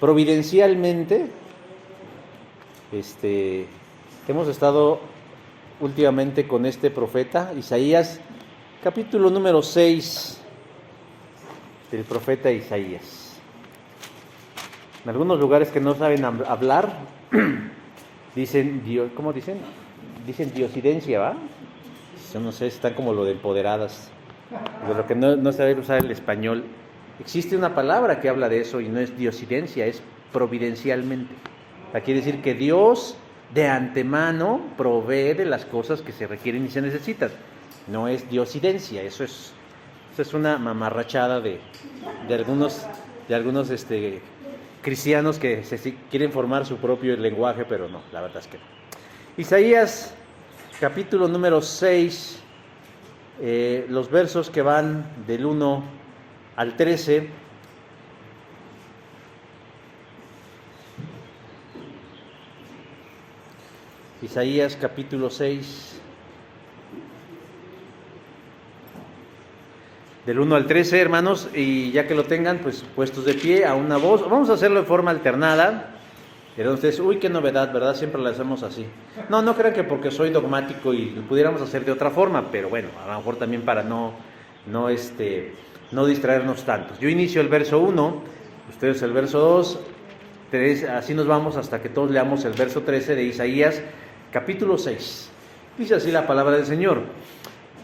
Providencialmente, hemos estado últimamente con este profeta, Isaías, capítulo número 6 del profeta Isaías. En algunos lugares que no saben hablar, dicen, ¿cómo dicen? Dicen diosidencia, ¿va? Yo no sé, están como lo de empoderadas, de lo que no saben usar el español. Existe una palabra que habla de eso y no es diosidencia, es providencialmente. Quiere decir que Dios de antemano provee de las cosas que se requieren y se necesitan. No es diosidencia, eso es una mamarrachada de algunos cristianos que quieren formar su propio lenguaje, pero no, la verdad es que no. Isaías, capítulo número 6, los versos que van del 1 al 13. Isaías, capítulo 6, del 1 al 13, hermanos, y ya que lo tengan, pues puestos de pie a una voz. Vamos a hacerlo de forma alternada. Entonces, qué novedad, ¿verdad? Siempre lo hacemos así. No crean que porque soy dogmático y lo pudiéramos hacer de otra forma, pero bueno, a lo mejor también para no distraernos tanto. Yo inicio el verso 1, ustedes el verso 2, 3, así nos vamos hasta que todos leamos el verso 13 de Isaías, capítulo 6. Dice así la palabra del Señor.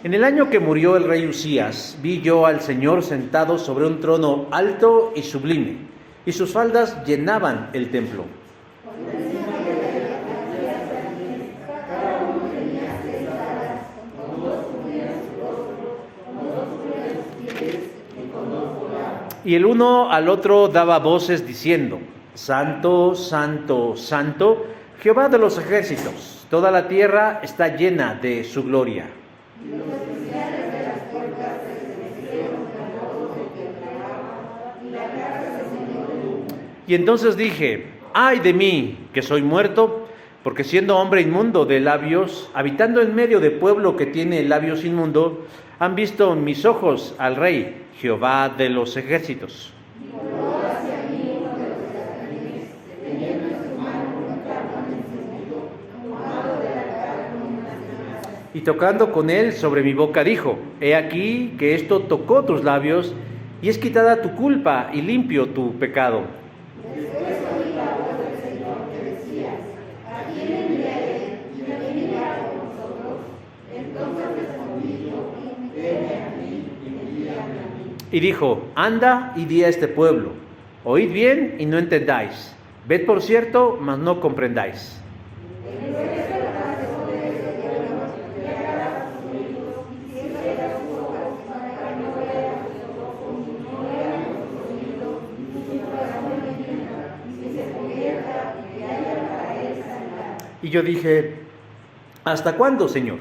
En el año que murió el rey Usías, vi yo al Señor sentado sobre un trono alto y sublime, y sus faldas llenaban el templo. Y el uno al otro daba voces diciendo: Santo, Santo, Santo, Jehová de los ejércitos, toda la tierra está llena de su gloria. Y entonces dije: ay de mí, que soy muerto, porque siendo hombre inmundo de labios, habitando en medio de pueblo que tiene labios inmundos, han visto mis ojos al Rey, Jehová de los ejércitos. Y tocando con él sobre mi boca dijo: he aquí que esto tocó tus labios, y es quitada tu culpa y limpio tu pecado. Y dijo: anda y di a este pueblo, oíd bien y no entendáis, ved por cierto, mas no comprendáis. Y yo dije: ¿hasta cuándo, Señor?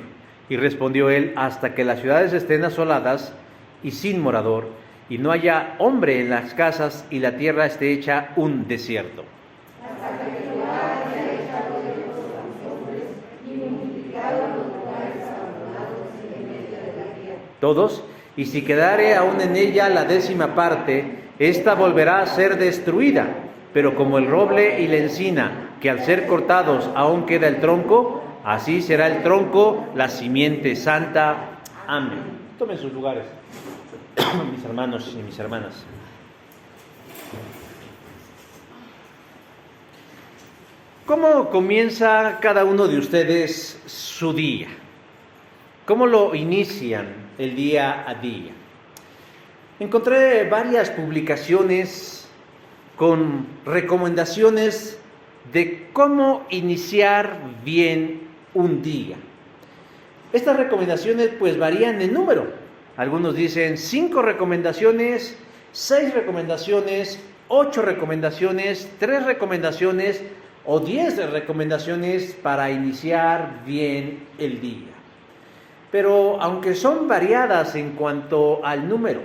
Y respondió él: hasta que las ciudades estén asoladas y sin morador, y no haya hombre en las casas, y la tierra esté hecha un desierto. Todos: y si quedare aún en ella la 10ª parte, ésta volverá a ser destruida, pero como el roble y la encina, que al ser cortados aún queda el tronco, así será el tronco, la simiente santa. Amén. Tomen sus lugares, mis hermanos y mis hermanas. ¿Cómo comienza cada uno de ustedes su día? ¿Cómo lo inician el día a día? Encontré varias publicaciones con recomendaciones de cómo iniciar bien un día. Estas recomendaciones pues varían en número. Algunos dicen 5 recomendaciones, 6 recomendaciones, 8 recomendaciones, 3 recomendaciones o 10 recomendaciones para iniciar bien el día. Pero aunque son variadas en cuanto al número,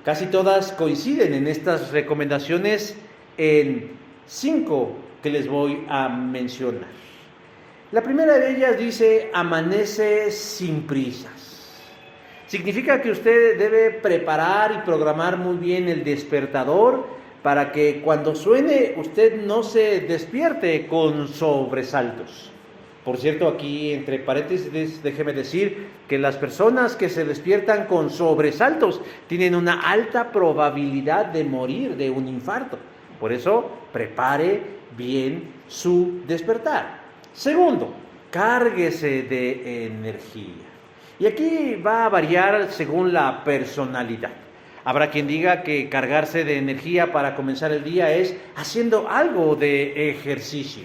casi todas coinciden en estas recomendaciones en 5 que les voy a mencionar. La primera de ellas dice: amanece sin prisas. Significa que usted debe preparar y programar muy bien el despertador para que cuando suene usted no se despierte con sobresaltos. Por cierto, aquí entre paréntesis déjeme decir que las personas que se despiertan con sobresaltos tienen una alta probabilidad de morir de un infarto. Por eso, prepare bien su despertar. Segundo, cárguese de energía. Y aquí va a variar según la personalidad. Habrá quien diga que cargarse de energía para comenzar el día es haciendo algo de ejercicio.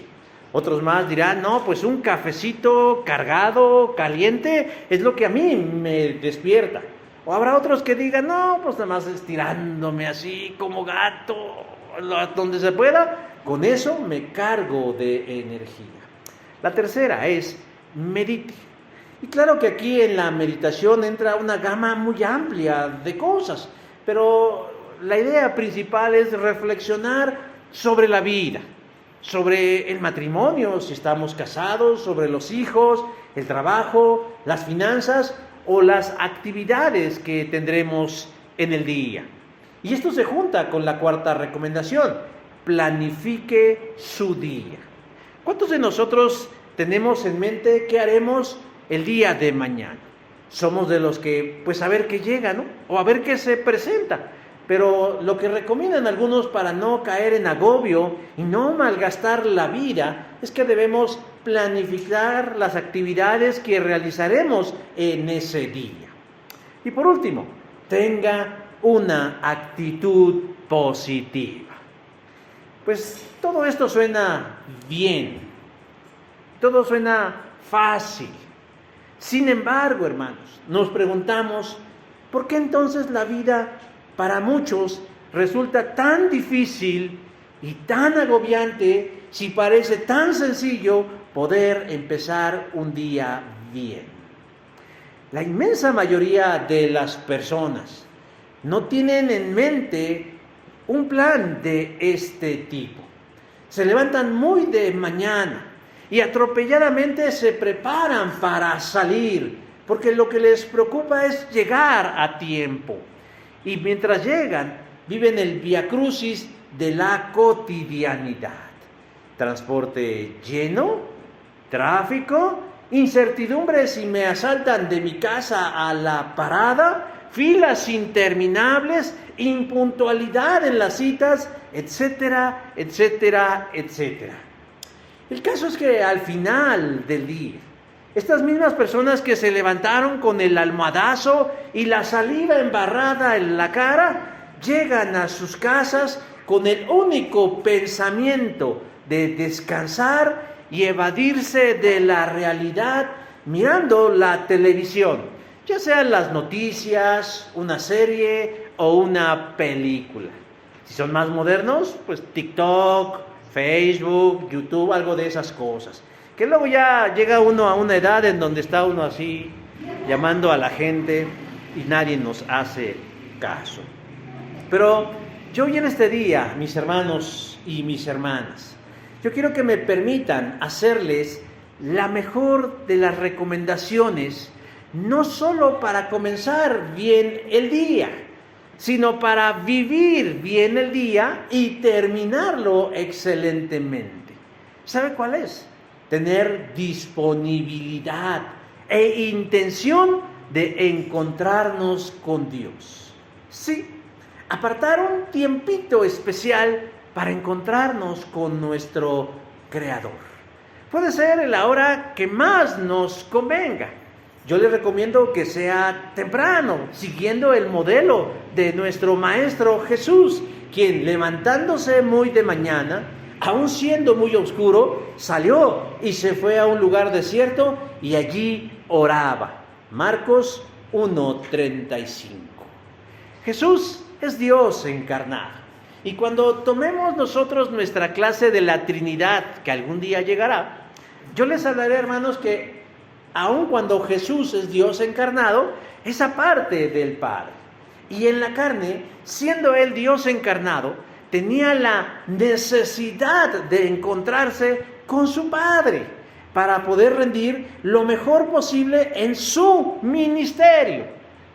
Otros más dirán, no, pues un cafecito cargado, caliente, es lo que a mí me despierta. O habrá otros que digan, no, pues nada más estirándome así como gato, donde se pueda, con eso me cargo de energía. La tercera es medite. Y claro que aquí en la meditación entra una gama muy amplia de cosas, pero la idea principal es reflexionar sobre la vida, sobre el matrimonio, si estamos casados, sobre los hijos, el trabajo, las finanzas o las actividades que tendremos en el día. Y esto se junta con la cuarta recomendación: planifique su día. ¿Cuántos de nosotros tenemos en mente qué haremos el día de mañana? Somos de los que, pues a ver qué llega, ¿no? O a ver qué se presenta. Pero lo que recomiendan algunos para no caer en agobio y no malgastar la vida es que debemos planificar las actividades que realizaremos en ese día. Y por último, tenga una actitud positiva. Pues todo esto suena bien, todo suena fácil. Sin embargo, hermanos, nos preguntamos, ¿por qué entonces la vida para muchos resulta tan difícil y tan agobiante si parece tan sencillo poder empezar un día bien? La inmensa mayoría de las personas no tienen en mente un plan de este tipo. Se levantan muy de mañana y atropelladamente se preparan para salir, porque lo que les preocupa es llegar a tiempo. Y mientras llegan, viven el viacrucis de la cotidianidad. Transporte lleno, tráfico, incertidumbre si me asaltan de mi casa a la parada, filas interminables, impuntualidad en las citas, etcétera, etcétera, etcétera. El caso es que al final del día, estas mismas personas que se levantaron con el almohadazo y la saliva embarrada en la cara, llegan a sus casas con el único pensamiento de descansar y evadirse de la realidad mirando la televisión, ya sean las noticias, una serie o una película. Si son más modernos, pues TikTok, Facebook, YouTube, algo de esas cosas. Que luego ya llega uno a una edad en donde está uno así llamando a la gente y nadie nos hace caso. Pero yo hoy en este día, mis hermanos y mis hermanas, yo quiero que me permitan hacerles la mejor de las recomendaciones, no solo para comenzar bien el día, sino para vivir bien el día y terminarlo excelentemente. ¿Sabe cuál es? Tener disponibilidad e intención de encontrarnos con Dios. Sí, apartar un tiempito especial para encontrarnos con nuestro Creador. Puede ser la hora que más nos convenga. Yo les recomiendo que sea temprano, siguiendo el modelo de nuestro Maestro Jesús, quien levantándose muy de mañana, aún siendo muy oscuro, salió y se fue a un lugar desierto y allí oraba. Marcos 1:35. Jesús es Dios encarnado. Y cuando tomemos nosotros nuestra clase de la Trinidad, que algún día llegará, yo les hablaré, hermanos, que aun cuando Jesús es Dios encarnado, esa parte del Padre. Y en la carne, siendo Él Dios encarnado, tenía la necesidad de encontrarse con su Padre para poder rendir lo mejor posible en su ministerio.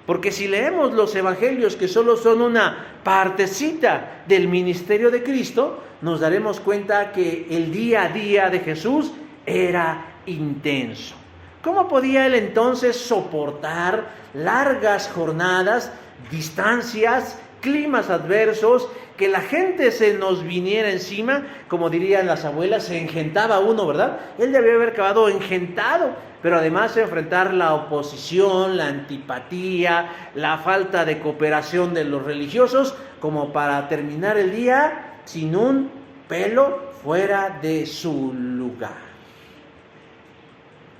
Porque si leemos los evangelios, que solo son una partecita del ministerio de Cristo, nos daremos cuenta que el día a día de Jesús era intenso. ¿Cómo podía él entonces soportar largas jornadas, distancias, climas adversos, que la gente se nos viniera encima? Como dirían las abuelas, se engentaba uno, ¿verdad? Él debió haber acabado engentado, pero además enfrentar la oposición, la antipatía, la falta de cooperación de los religiosos, como para terminar el día sin un pelo fuera de su lugar.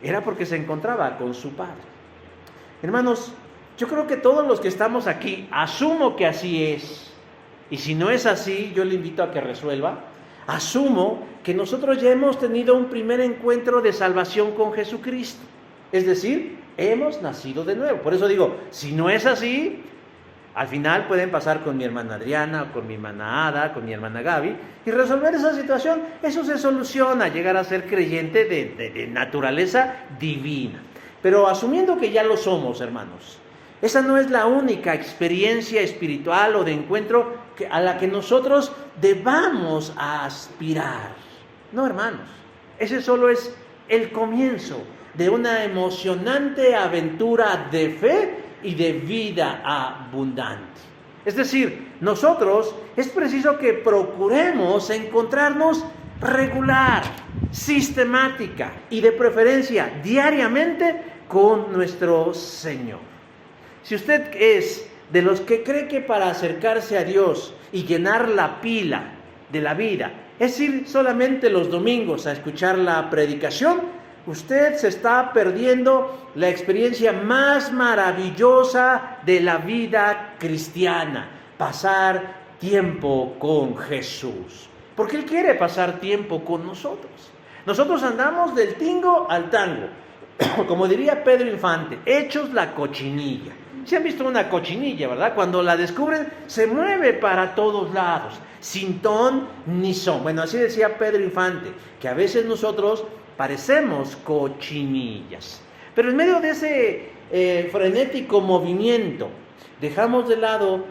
Era porque se encontraba con su Padre. Hermanos, yo creo que todos los que estamos aquí, asumo que así es, y si no es así, yo le invito a que resuelva. Asumo que nosotros ya hemos tenido un primer encuentro de salvación con Jesucristo, es decir, hemos nacido de nuevo. Por eso digo, si no es así, al final pueden pasar con mi hermana Adriana, o con mi hermana Ada, con mi hermana Gaby, y resolver esa situación. Eso se soluciona, llegar a ser creyente de naturaleza divina. Pero asumiendo que ya lo somos, hermanos, esa no es la única experiencia espiritual o de encuentro a la que nosotros debamos aspirar. No, hermanos, ese solo es el comienzo de una emocionante aventura de fe y de vida abundante. Es decir, nosotros es preciso que procuremos encontrarnos regular, sistemática y de preferencia diariamente con nuestro Señor. Si usted es de los que cree que para acercarse a Dios y llenar la pila de la vida es ir solamente los domingos a escuchar la predicación, usted se está perdiendo la experiencia más maravillosa de la vida cristiana: pasar tiempo con Jesús. Porque Él quiere pasar tiempo con nosotros. Nosotros andamos del tingo al tango, como diría Pedro Infante, hechos la cochinilla. ¿Se han visto una cochinilla, verdad? Cuando la descubren, se mueve para todos lados, sin ton ni son. Bueno, así decía Pedro Infante, que a veces nosotros parecemos cochinillas. Pero en medio de ese frenético movimiento, dejamos de lado,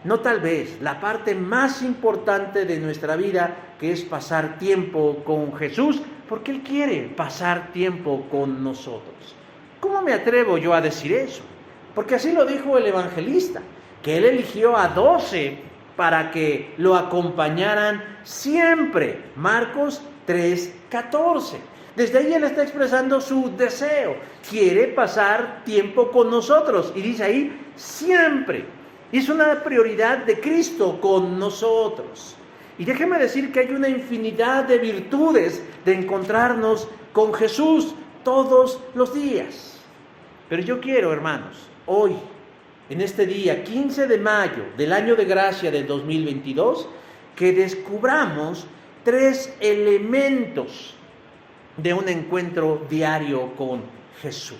no tal vez, la parte más importante de nuestra vida, que es pasar tiempo con Jesús, porque Él quiere pasar tiempo con nosotros. ¿Cómo me atrevo yo a decir eso? Porque así lo dijo el evangelista, que Él eligió a 12 para que lo acompañaran siempre. Marcos 3:14. Desde ahí Él está expresando su deseo. Quiere pasar tiempo con nosotros. Y dice ahí, siempre. Y es una prioridad de Cristo con nosotros. Y déjeme decir que hay una infinidad de virtudes de encontrarnos con Jesús todos los días. Pero yo quiero, hermanos, hoy, en este día 15 de mayo del año de gracia del 2022, que descubramos 3 elementos de un encuentro diario con Jesús,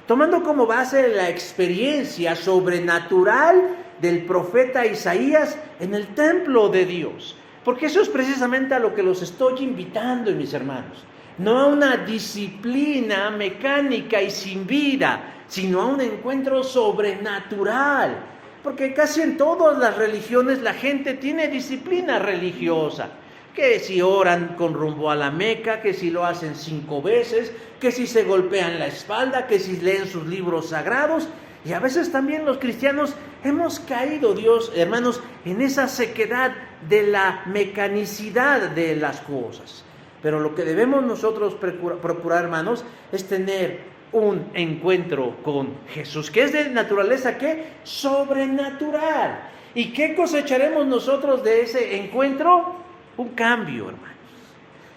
tomando como base la experiencia sobrenatural del profeta Isaías en el templo de Dios. Porque eso es precisamente a lo que los estoy invitando, mis hermanos. No a una disciplina mecánica y sin vida, sino a un encuentro sobrenatural. Porque casi en todas las religiones la gente tiene disciplina religiosa. Que si oran con rumbo a la Meca, que si lo hacen 5 veces, que si se golpean la espalda, que si leen sus libros sagrados. Y a veces también los cristianos hemos caído, Dios, hermanos, en esa sequedad de la mecanicidad de las cosas. Pero lo que debemos nosotros procurar, hermanos, es tener un encuentro con Jesús, que es de naturaleza, ¿qué? Sobrenatural. ¿Y qué cosecharemos nosotros de ese encuentro? Un cambio, hermanos.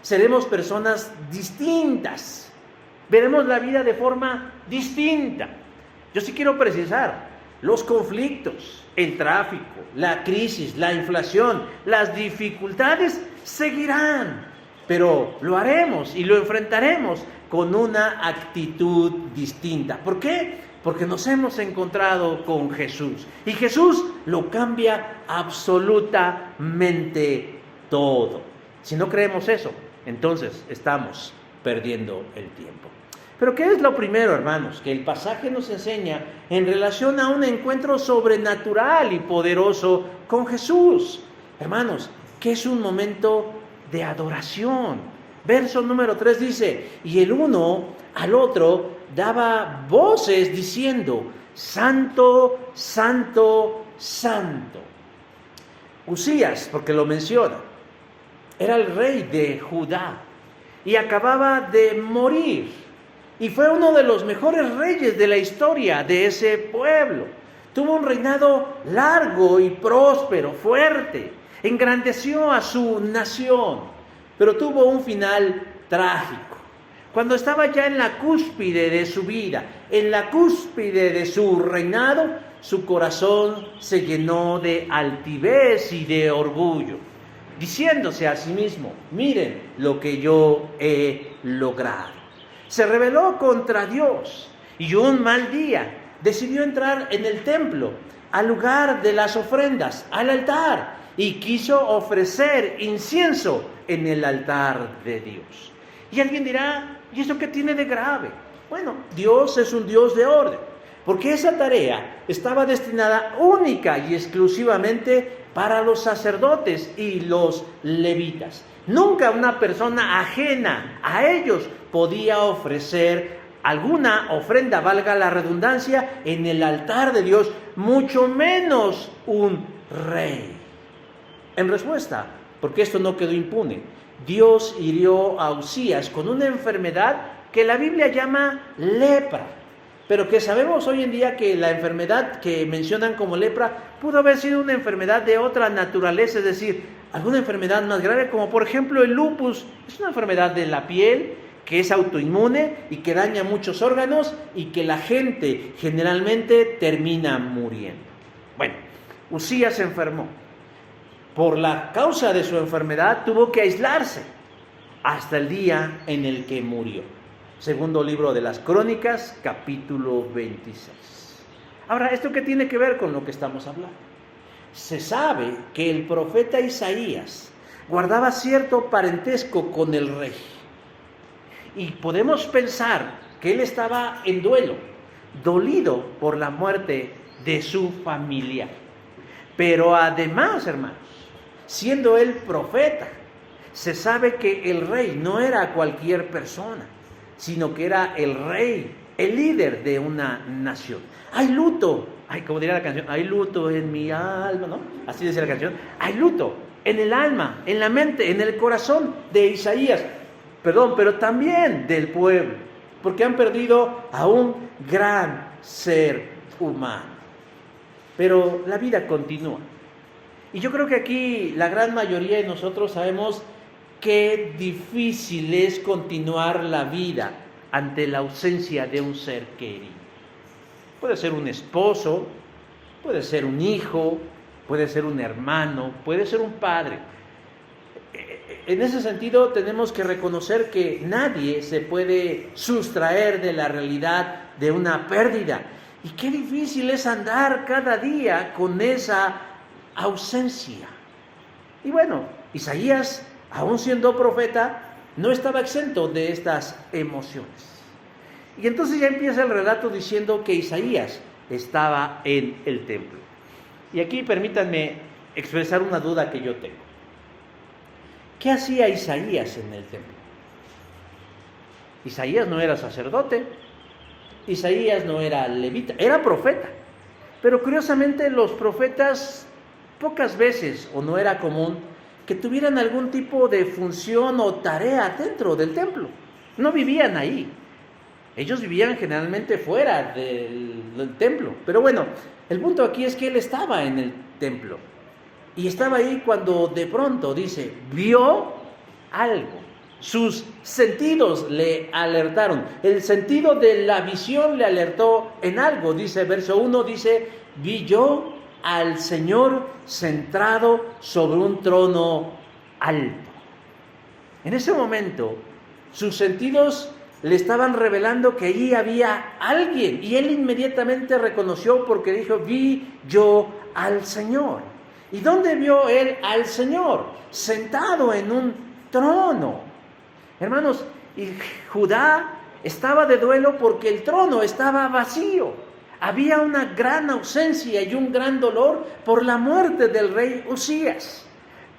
Seremos personas distintas. Veremos la vida de forma distinta. Yo sí quiero precisar, los conflictos, el tráfico, la crisis, la inflación, las dificultades seguirán, pero lo haremos y lo enfrentaremos con una actitud distinta. ¿Por qué? Porque nos hemos encontrado con Jesús y Jesús lo cambia absolutamente todo. Si no creemos eso, entonces estamos perdiendo el tiempo. Pero ¿qué es lo primero, hermanos? Que el pasaje nos enseña en relación a un encuentro sobrenatural y poderoso con Jesús. Hermanos, ¿qué es un momento de adoración? Verso número 3 dice, y el uno al otro daba voces diciendo, Santo, Santo, Santo. Usías, porque lo menciona, era el rey de Judá y acababa de morir. Y fue uno de los mejores reyes de la historia de ese pueblo. Tuvo un reinado largo y próspero, fuerte. Engrandeció a su nación, pero tuvo un final trágico. Cuando estaba ya en la cúspide de su vida, en la cúspide de su reinado, su corazón se llenó de altivez y de orgullo, diciéndose a sí mismo, miren lo que yo he logrado. Se rebeló contra Dios y un mal día decidió entrar en el templo, al lugar de las ofrendas, al altar, y quiso ofrecer incienso en el altar de Dios. Y alguien dirá, ¿y eso qué tiene de grave? Bueno, Dios es un Dios de orden, porque esa tarea estaba destinada única y exclusivamente para los sacerdotes y los levitas. Nunca una persona ajena a ellos podía ofrecer alguna ofrenda, valga la redundancia, en el altar de Dios, mucho menos un rey. En respuesta, porque esto no quedó impune, Dios hirió a Usías con una enfermedad que la Biblia llama lepra, pero que sabemos hoy en día que la enfermedad que mencionan como lepra pudo haber sido una enfermedad de otra naturaleza, es decir, alguna enfermedad más grave, como por ejemplo el lupus. Es una enfermedad de la piel que es autoinmune y que daña muchos órganos y que la gente generalmente termina muriendo. Bueno, Usías se enfermó. Por la causa de su enfermedad tuvo que aislarse hasta el día en el que murió. Segundo libro de las Crónicas, capítulo 26. Ahora, ¿esto qué tiene que ver con lo que estamos hablando? Se sabe que el profeta Isaías guardaba cierto parentesco con el rey. Y podemos pensar que él estaba en duelo, dolido por la muerte de su familia. Pero además, hermanos, siendo él profeta, se sabe que el rey no era cualquier persona, sino que era el rey, el líder de una nación. Hay luto, como diría la canción, hay luto en mi alma, ¿no? Así decía la canción. Hay luto en el alma, en la mente, en el corazón de Isaías, pero también del pueblo, porque han perdido a un gran ser humano. Pero la vida continúa. Y yo creo que aquí la gran mayoría de nosotros sabemos qué difícil es continuar la vida ante la ausencia de un ser querido. Puede ser un esposo, puede ser un hijo, puede ser un hermano, puede ser un padre. En ese sentido tenemos que reconocer que nadie se puede sustraer de la realidad de una pérdida. Y qué difícil es andar cada día con esa ausencia. Y bueno, Isaías, aún siendo profeta, no estaba exento de estas emociones. Y entonces ya empieza el relato diciendo que Isaías estaba en el templo. Y aquí permítanme expresar una duda que yo tengo. ¿Qué hacía Isaías en el templo? Isaías no era sacerdote, Isaías no era levita, era profeta. Pero curiosamente los profetas pocas veces, o no era común, que tuvieran algún tipo de función o tarea dentro del templo. No vivían ahí. Ellos vivían generalmente fuera del templo. Pero bueno, el punto aquí es que él estaba en el templo. Y estaba ahí cuando de pronto, dice, vio algo. Sus sentidos le alertaron. El sentido de la visión le alertó en algo. Dice, verso 1, dice, vi yo al Señor sentado sobre un trono alto. En ese momento, sus sentidos le estaban revelando que allí había alguien. Y él inmediatamente reconoció porque dijo, vi yo al Señor. ¿Y dónde vio él al Señor? Sentado en un trono. Hermanos, y Judá estaba de duelo porque el trono estaba vacío. Había una gran ausencia y un gran dolor por la muerte del rey Usías.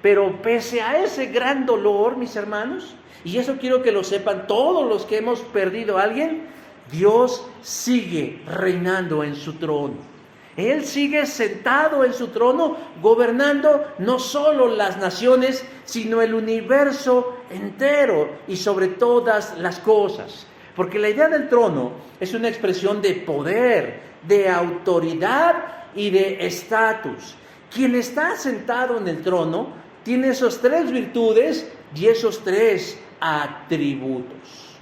Pero pese a ese gran dolor, mis hermanos, y eso quiero que lo sepan todos los que hemos perdido a alguien, Dios sigue reinando en su trono. Él sigue sentado en su trono, gobernando no solo las naciones, sino el universo entero y sobre todas las cosas. Porque la idea del trono es una expresión de poder, de autoridad y de estatus. Quien está sentado en el trono tiene esas tres virtudes y esos tres atributos.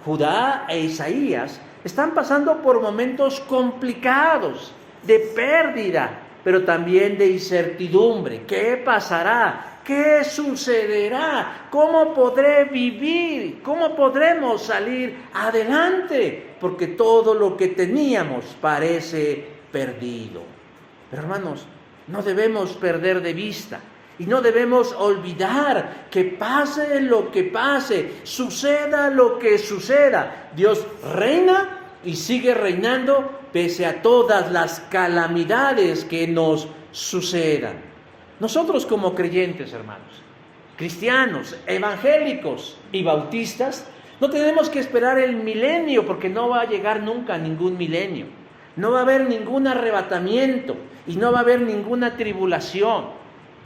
Judá e Isaías están pasando por momentos complicados, de pérdida, pero también de incertidumbre. ¿Qué pasará? ¿Qué sucederá? ¿Cómo podré vivir? ¿Cómo podremos salir adelante? Porque todo lo que teníamos parece perdido. Pero hermanos, no debemos perder de vista y no debemos olvidar que pase lo que pase, suceda lo que suceda, Dios reina y sigue reinando pese a todas las calamidades que nos sucedan. Nosotros como creyentes, hermanos, cristianos, evangélicos y bautistas, no tenemos que esperar el milenio, porque no va a llegar nunca ningún milenio. No va a haber ningún arrebatamiento y no va a haber ninguna tribulación.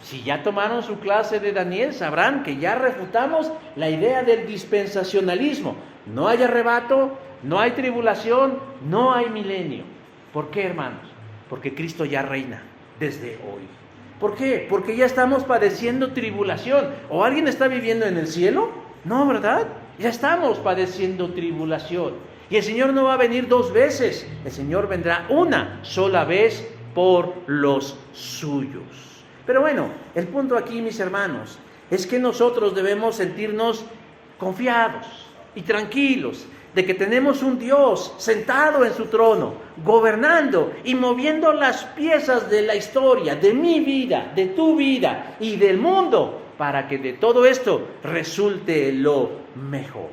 Si ya tomaron su clase de Daniel, sabrán que ya refutamos la idea del dispensacionalismo. No hay arrebato, no hay tribulación, no hay milenio. ¿Por qué, hermanos? Porque Cristo ya reina desde hoy. ¿Por qué? Porque ya estamos padeciendo tribulación. ¿O alguien está viviendo en el cielo? No, ¿verdad? Ya estamos padeciendo tribulación. Y el Señor no va a venir dos veces. El Señor vendrá una sola vez por los suyos. Pero bueno, el punto aquí, mis hermanos, es que nosotros debemos sentirnos confiados y tranquilos de que tenemos un Dios sentado en su trono, gobernando y moviendo las piezas de la historia, de mi vida, de tu vida y del mundo, para que de todo esto resulte lo mejor.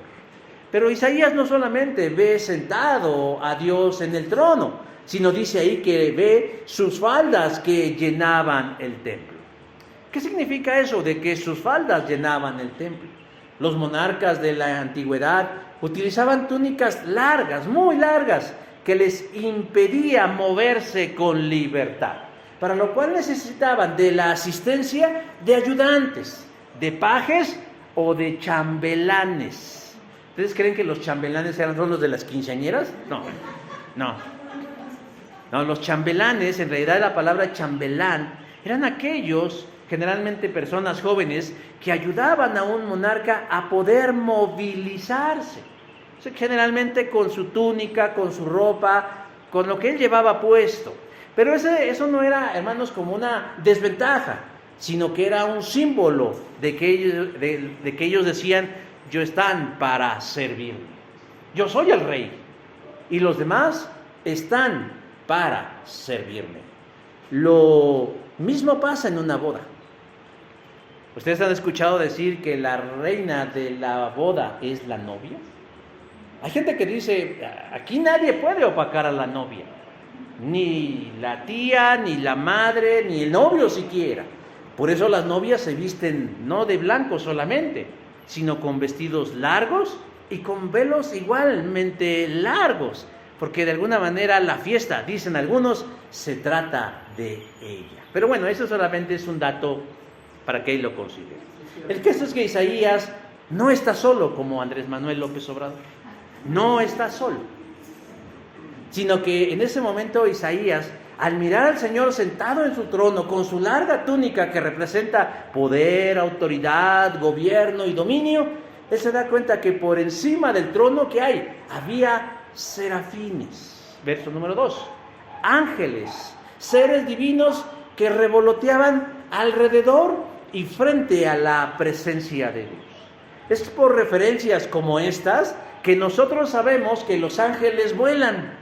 Pero Isaías no solamente ve sentado a Dios en el trono, sino dice ahí que ve sus faldas que llenaban el templo. ¿Qué significa eso de que sus faldas llenaban el templo? Los monarcas de la antigüedad utilizaban túnicas largas, muy largas, que les impedía moverse con libertad, para lo cual necesitaban de la asistencia de ayudantes, de pajes o de chambelanes. ¿Ustedes creen que los chambelanes son los de las quinceañeras? No, los chambelanes, en realidad la palabra chambelán, eran aquellos, generalmente personas jóvenes, que ayudaban a un monarca a poder movilizarse. O sea, generalmente con su túnica, con su ropa, con lo que él llevaba puesto. Pero eso no era, hermanos, como una desventaja, sino que era un símbolo de que ellos decían: yo están para servirme. Yo soy el rey y los demás están para servirme. Lo mismo pasa en una boda. ¿Ustedes han escuchado decir que la reina de la boda es la novia? Hay gente que dice: aquí nadie puede opacar a la novia, ni la tía, ni la madre, ni el novio siquiera. Por eso las novias se visten no de blanco solamente, sino con vestidos largos y con velos igualmente largos, porque de alguna manera la fiesta, dicen algunos, se trata de ella. Pero bueno, eso solamente es un dato para que él lo considere. El caso es que Isaías no está solo como Andrés Manuel López Obrador. No está solo. Sino que en ese momento Isaías, al mirar al Señor sentado en su trono, con su larga túnica que representa poder, autoridad, gobierno y dominio, él se da cuenta que por encima del trono que hay, había serafines. Verso número 2. Ángeles, seres divinos que revoloteaban alrededor y frente a la presencia de Dios. Es por referencias como estas que nosotros sabemos que los ángeles vuelan.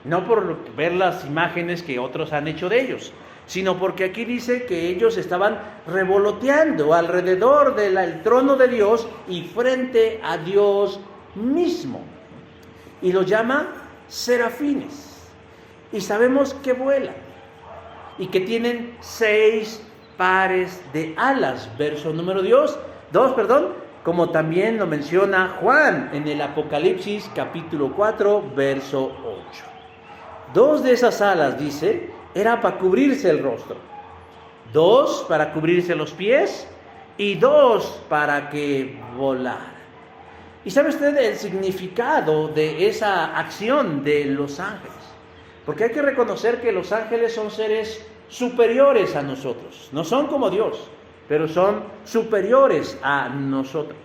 No por ver las imágenes que otros han hecho de ellos, sino porque aquí dice que ellos estaban revoloteando alrededor del trono de Dios y frente a Dios mismo. Y los llama serafines. Y sabemos que vuelan y que tienen 6 pares de alas. Verso número 2, como también lo menciona Juan en el Apocalipsis capítulo 4, verso 8. 2 de esas alas, dice, era para cubrirse el rostro, 2 para cubrirse los pies y 2 para que volara. ¿Y sabe usted el significado de esa acción de los ángeles? Porque hay que reconocer que los ángeles son seres superiores a nosotros. No son como Dios, pero son superiores a nosotros.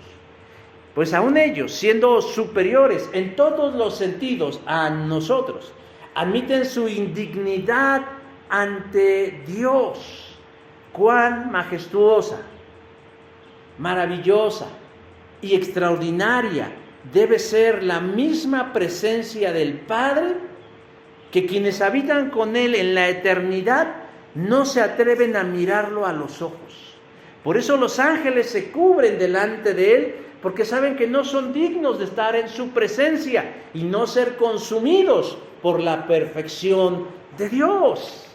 Pues aún ellos, siendo superiores en todos los sentidos a nosotros, admiten su indignidad ante Dios. Cuán majestuosa, maravillosa y extraordinaria debe ser la misma presencia del Padre, que quienes habitan con Él en la eternidad no se atreven a mirarlo a los ojos. Por eso los ángeles se cubren delante de Él, porque saben que no son dignos de estar en su presencia y no ser consumidos por la perfección de Dios.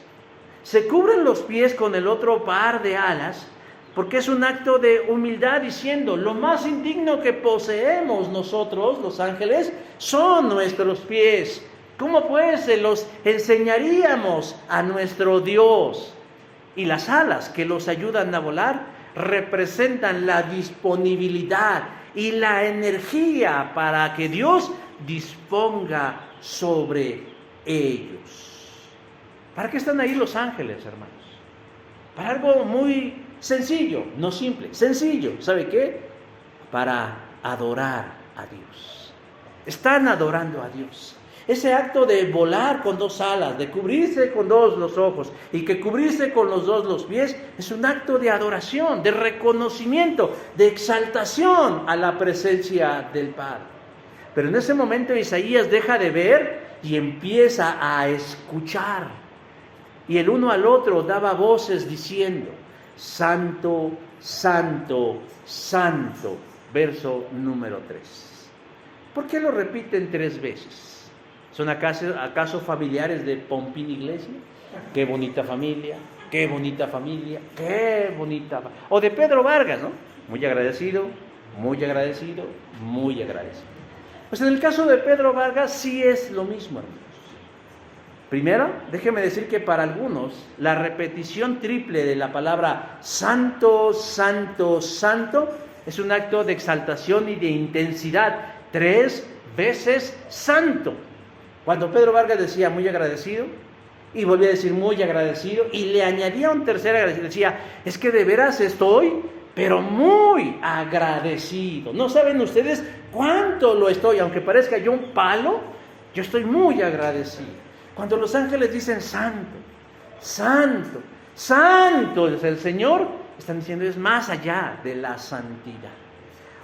Se cubren los pies con el otro par de alas, porque es un acto de humildad, diciendo: lo más indigno que poseemos nosotros, los ángeles, son nuestros pies. ¿Cómo pues se los enseñaríamos a nuestro Dios? Y las alas que los ayudan a volar representan la disponibilidad y la energía para que Dios disponga sobre ellos. ¿Para qué están ahí los ángeles, hermanos? Para algo muy sencillo, no simple, sencillo. ¿Sabe qué? Para adorar a Dios. Están adorando a Dios. Ese acto de volar con 2 alas, de cubrirse con 2 los ojos y que cubrirse con los 2 los pies, es un acto de adoración, de reconocimiento, de exaltación a la presencia del Padre. Pero en ese momento Isaías deja de ver y empieza a escuchar. Y el uno al otro daba voces diciendo: Santo, Santo, Santo. Verso número 3. ¿Por qué lo repiten 3 veces? ¿Son acaso familiares de Pompín Iglesia? Qué bonita familia, qué bonita familia, qué bonita. O de Pedro Vargas, ¿no? Muy agradecido, muy agradecido, muy agradecido. Pues en el caso de Pedro Vargas sí es lo mismo, hermanos. Primero, déjeme decir que para algunos la repetición triple de la palabra santo, santo, santo es un acto de exaltación y de intensidad. 3 veces santo. Cuando Pedro Vargas decía muy agradecido, y volvía a decir muy agradecido, y le añadía un tercer agradecido, decía: es que de veras estoy, pero muy agradecido. No saben ustedes cuánto lo estoy, aunque parezca yo un palo, yo estoy muy agradecido. Cuando los ángeles dicen santo, santo, santo es el Señor, están diciendo es más allá de la santidad.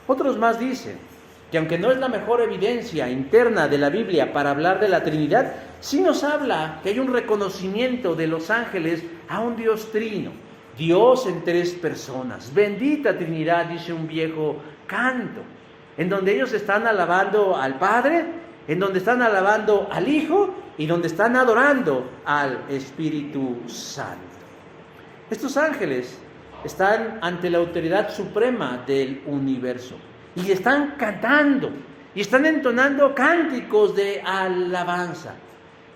Otros más dicen que aunque no es la mejor evidencia interna de la Biblia para hablar de la Trinidad, sí nos habla que hay un reconocimiento de los ángeles a un Dios trino, Dios en 3 personas. Bendita Trinidad, dice un viejo canto, en donde ellos están alabando al Padre, en donde están alabando al Hijo y donde están adorando al Espíritu Santo. Estos ángeles están ante la autoridad suprema del universo y están cantando y están entonando cánticos de alabanza.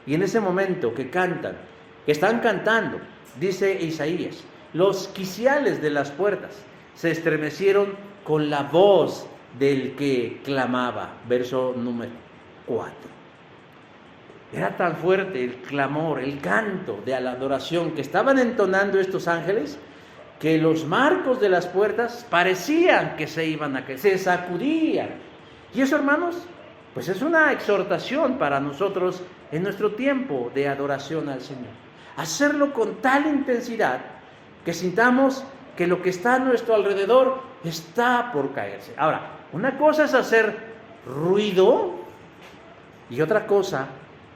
Y en ese momento que cantan, que están cantando, dice Isaías, los quiciales de las puertas se estremecieron con la voz del que clamaba. Verso número 4. Era tan fuerte el clamor, el canto de la adoración que estaban entonando estos ángeles, que los marcos de las puertas parecían que se iban a caer, se sacudían. Y eso, hermanos, pues es una exhortación para nosotros en nuestro tiempo de adoración al Señor. Hacerlo con tal intensidad que sintamos que lo que está a nuestro alrededor está por caerse. Ahora, una cosa es hacer ruido y otra cosa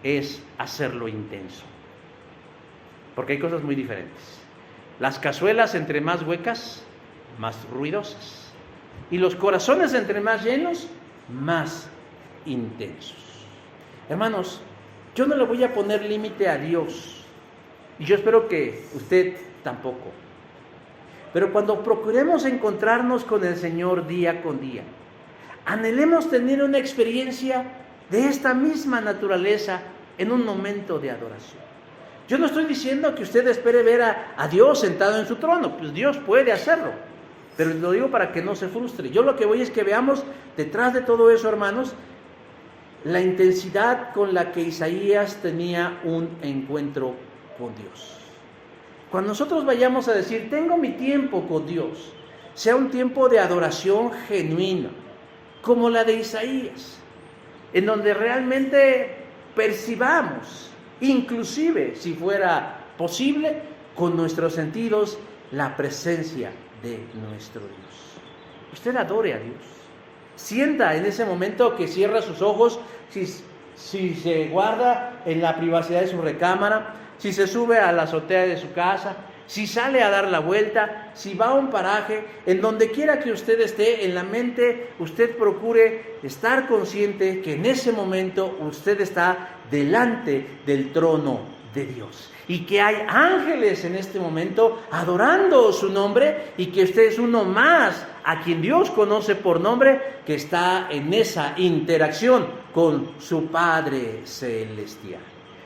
es hacerlo intenso. Porque hay cosas muy diferentes. Las cazuelas entre más huecas, más ruidosas. Y los corazones entre más llenos, más intensos. Hermanos, yo no le voy a poner límite a Dios, y yo espero que usted tampoco. Pero cuando procuremos encontrarnos con el Señor día con día, anhelemos tener una experiencia de esta misma naturaleza en un momento de adoración. Yo no estoy diciendo que usted espere ver a Dios sentado en su trono, pues Dios puede hacerlo, pero lo digo para que no se frustre. Yo lo que voy es que veamos detrás de todo eso, hermanos, la intensidad con la que Isaías tenía un encuentro con Dios. Cuando nosotros vayamos a decir, tengo mi tiempo con Dios, sea un tiempo de adoración genuina, como la de Isaías, en donde realmente percibamos, inclusive si fuera posible, con nuestros sentidos, la presencia de nuestro Dios. Usted adore a Dios. Sienta en ese momento que cierra sus ojos, si se guarda en la privacidad de su recámara, si se sube a la azotea de su casa, si sale a dar la vuelta, si va a un paraje, en donde quiera que usted esté, en la mente usted procure estar consciente que en ese momento usted está delante del trono de Dios. Y que hay ángeles en este momento adorando su nombre, y que usted es uno más a quien Dios conoce por nombre, que está en esa interacción con su Padre Celestial.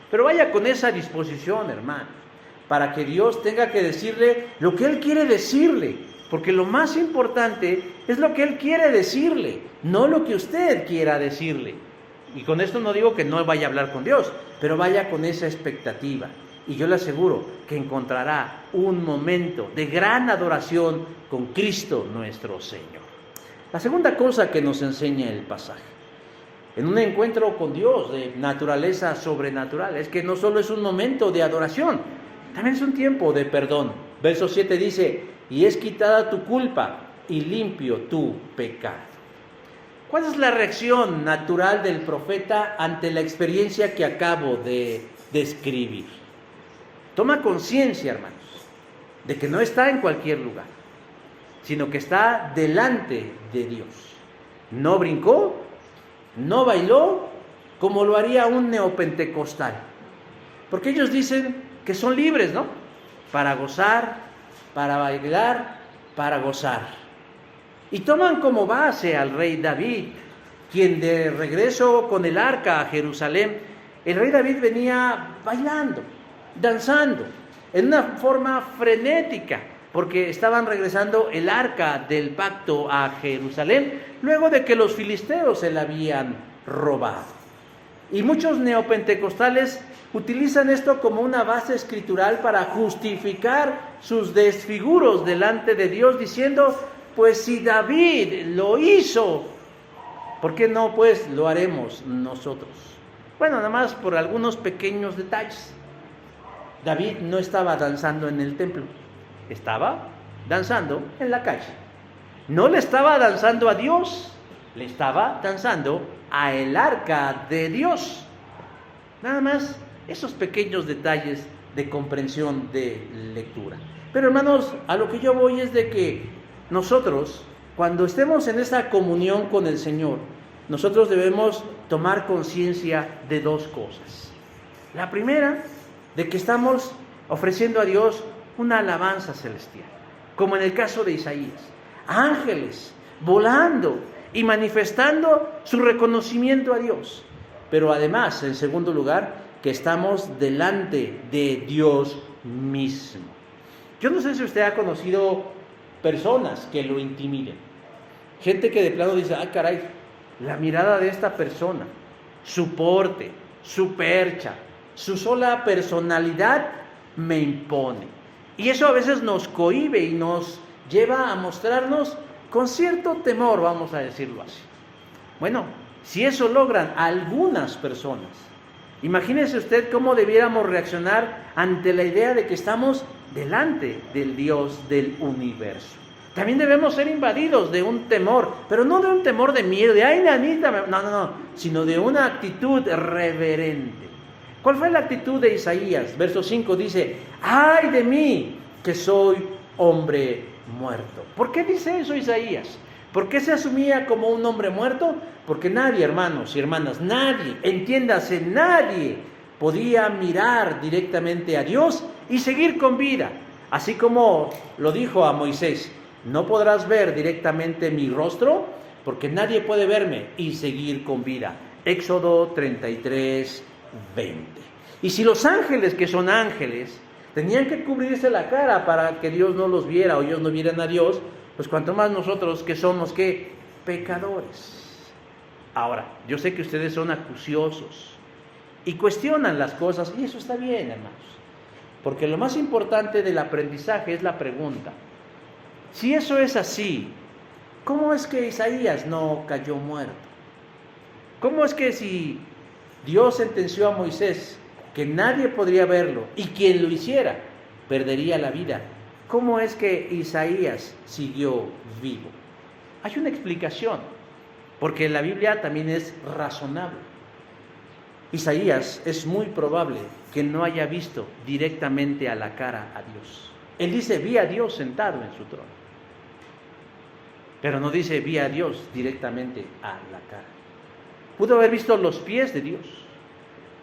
Pero vaya con esa disposición, hermano, para que Dios tenga que decirle lo que Él quiere decirle, porque lo más importante es lo que Él quiere decirle, no lo que usted quiera decirle. Y con esto no digo que no vaya a hablar con Dios, pero vaya con esa expectativa. Y yo le aseguro que encontrará un momento de gran adoración con Cristo nuestro Señor. La segunda cosa que nos enseña el pasaje, en un encuentro con Dios de naturaleza sobrenatural, es que no solo es un momento de adoración, también es un tiempo de perdón. Verso 7 dice, y es quitada tu culpa y limpio tu pecado. ¿Cuál es la reacción natural del profeta ante la experiencia que acabo de describir? Toma conciencia, hermanos, de que no está en cualquier lugar, sino que está delante de Dios. No brincó, no bailó como lo haría un neopentecostal, porque ellos dicen que son libres, ¿no? Para gozar, para bailar, para gozar. Y toman como base al rey David, quien de regreso con el arca a Jerusalén, el rey David venía bailando, danzando, en una forma frenética, porque estaban regresando el arca del pacto a Jerusalén, luego de que los filisteos se la habían robado. Y muchos neopentecostales utilizan esto como una base escritural para justificar sus desfiguros delante de Dios, diciendo, pues si David lo hizo, ¿por qué no pues lo haremos nosotros? Bueno, nada más por algunos pequeños detalles. David no estaba danzando en el templo, estaba danzando en la calle. No le estaba danzando a Dios, le estaba danzando a el arca de Dios. Nada más esos pequeños detalles de comprensión de lectura. Pero hermanos, a lo que yo voy es de que nosotros, cuando estemos en esa comunión con el Señor, nosotros debemos tomar conciencia de dos cosas. La primera, de que estamos ofreciendo a Dios una alabanza celestial, como en el caso de Isaías, ángeles volando y manifestando su reconocimiento a Dios, pero además, en segundo lugar, que estamos delante de Dios mismo. Yo no sé si usted ha conocido personas que lo intimiden, gente que de plano dice, ah caray, la mirada de esta persona, su porte, su percha, su sola personalidad me impone. Y eso a veces nos cohíbe y nos lleva a mostrarnos con cierto temor, vamos a decirlo así. Bueno, si eso logran algunas personas, imagínese usted cómo debiéramos reaccionar ante la idea de que estamos delante del Dios del universo. También debemos ser invadidos de un temor, pero no de un temor de miedo, de ay, nanita, no, sino de una actitud reverente. ¿Cuál fue la actitud de Isaías? Verso 5 dice, ¡ay de mí, que soy hombre muerto! ¿Por qué dice eso Isaías? ¿Por qué se asumía como un hombre muerto? Porque nadie, hermanos y hermanas, nadie, entiéndase, nadie podía mirar directamente a Dios y seguir con vida. Así como lo dijo a Moisés, no podrás ver directamente mi rostro porque nadie puede verme y seguir con vida. Éxodo 33, 20. Y si los ángeles, que son ángeles, tenían que cubrirse la cara para que Dios no los viera o ellos no vieran a Dios, pues cuanto más nosotros que somos, ¿qué? Pecadores. Ahora, yo sé que ustedes son acuciosos y cuestionan las cosas, y eso está bien, hermanos, porque lo más importante del aprendizaje es la pregunta. Si eso es así, ¿cómo es que Isaías no cayó muerto? ¿Cómo es que si Dios sentenció a Moisés que nadie podría verlo y quien lo hiciera perdería la vida, cómo es que Isaías siguió vivo? Hay una explicación, porque la Biblia también es razonable. Isaías es muy probable que no haya visto directamente a la cara a Dios. Él dice, vi a Dios sentado en su trono, pero no dice, vi a Dios directamente a la cara. Pudo haber visto los pies de Dios,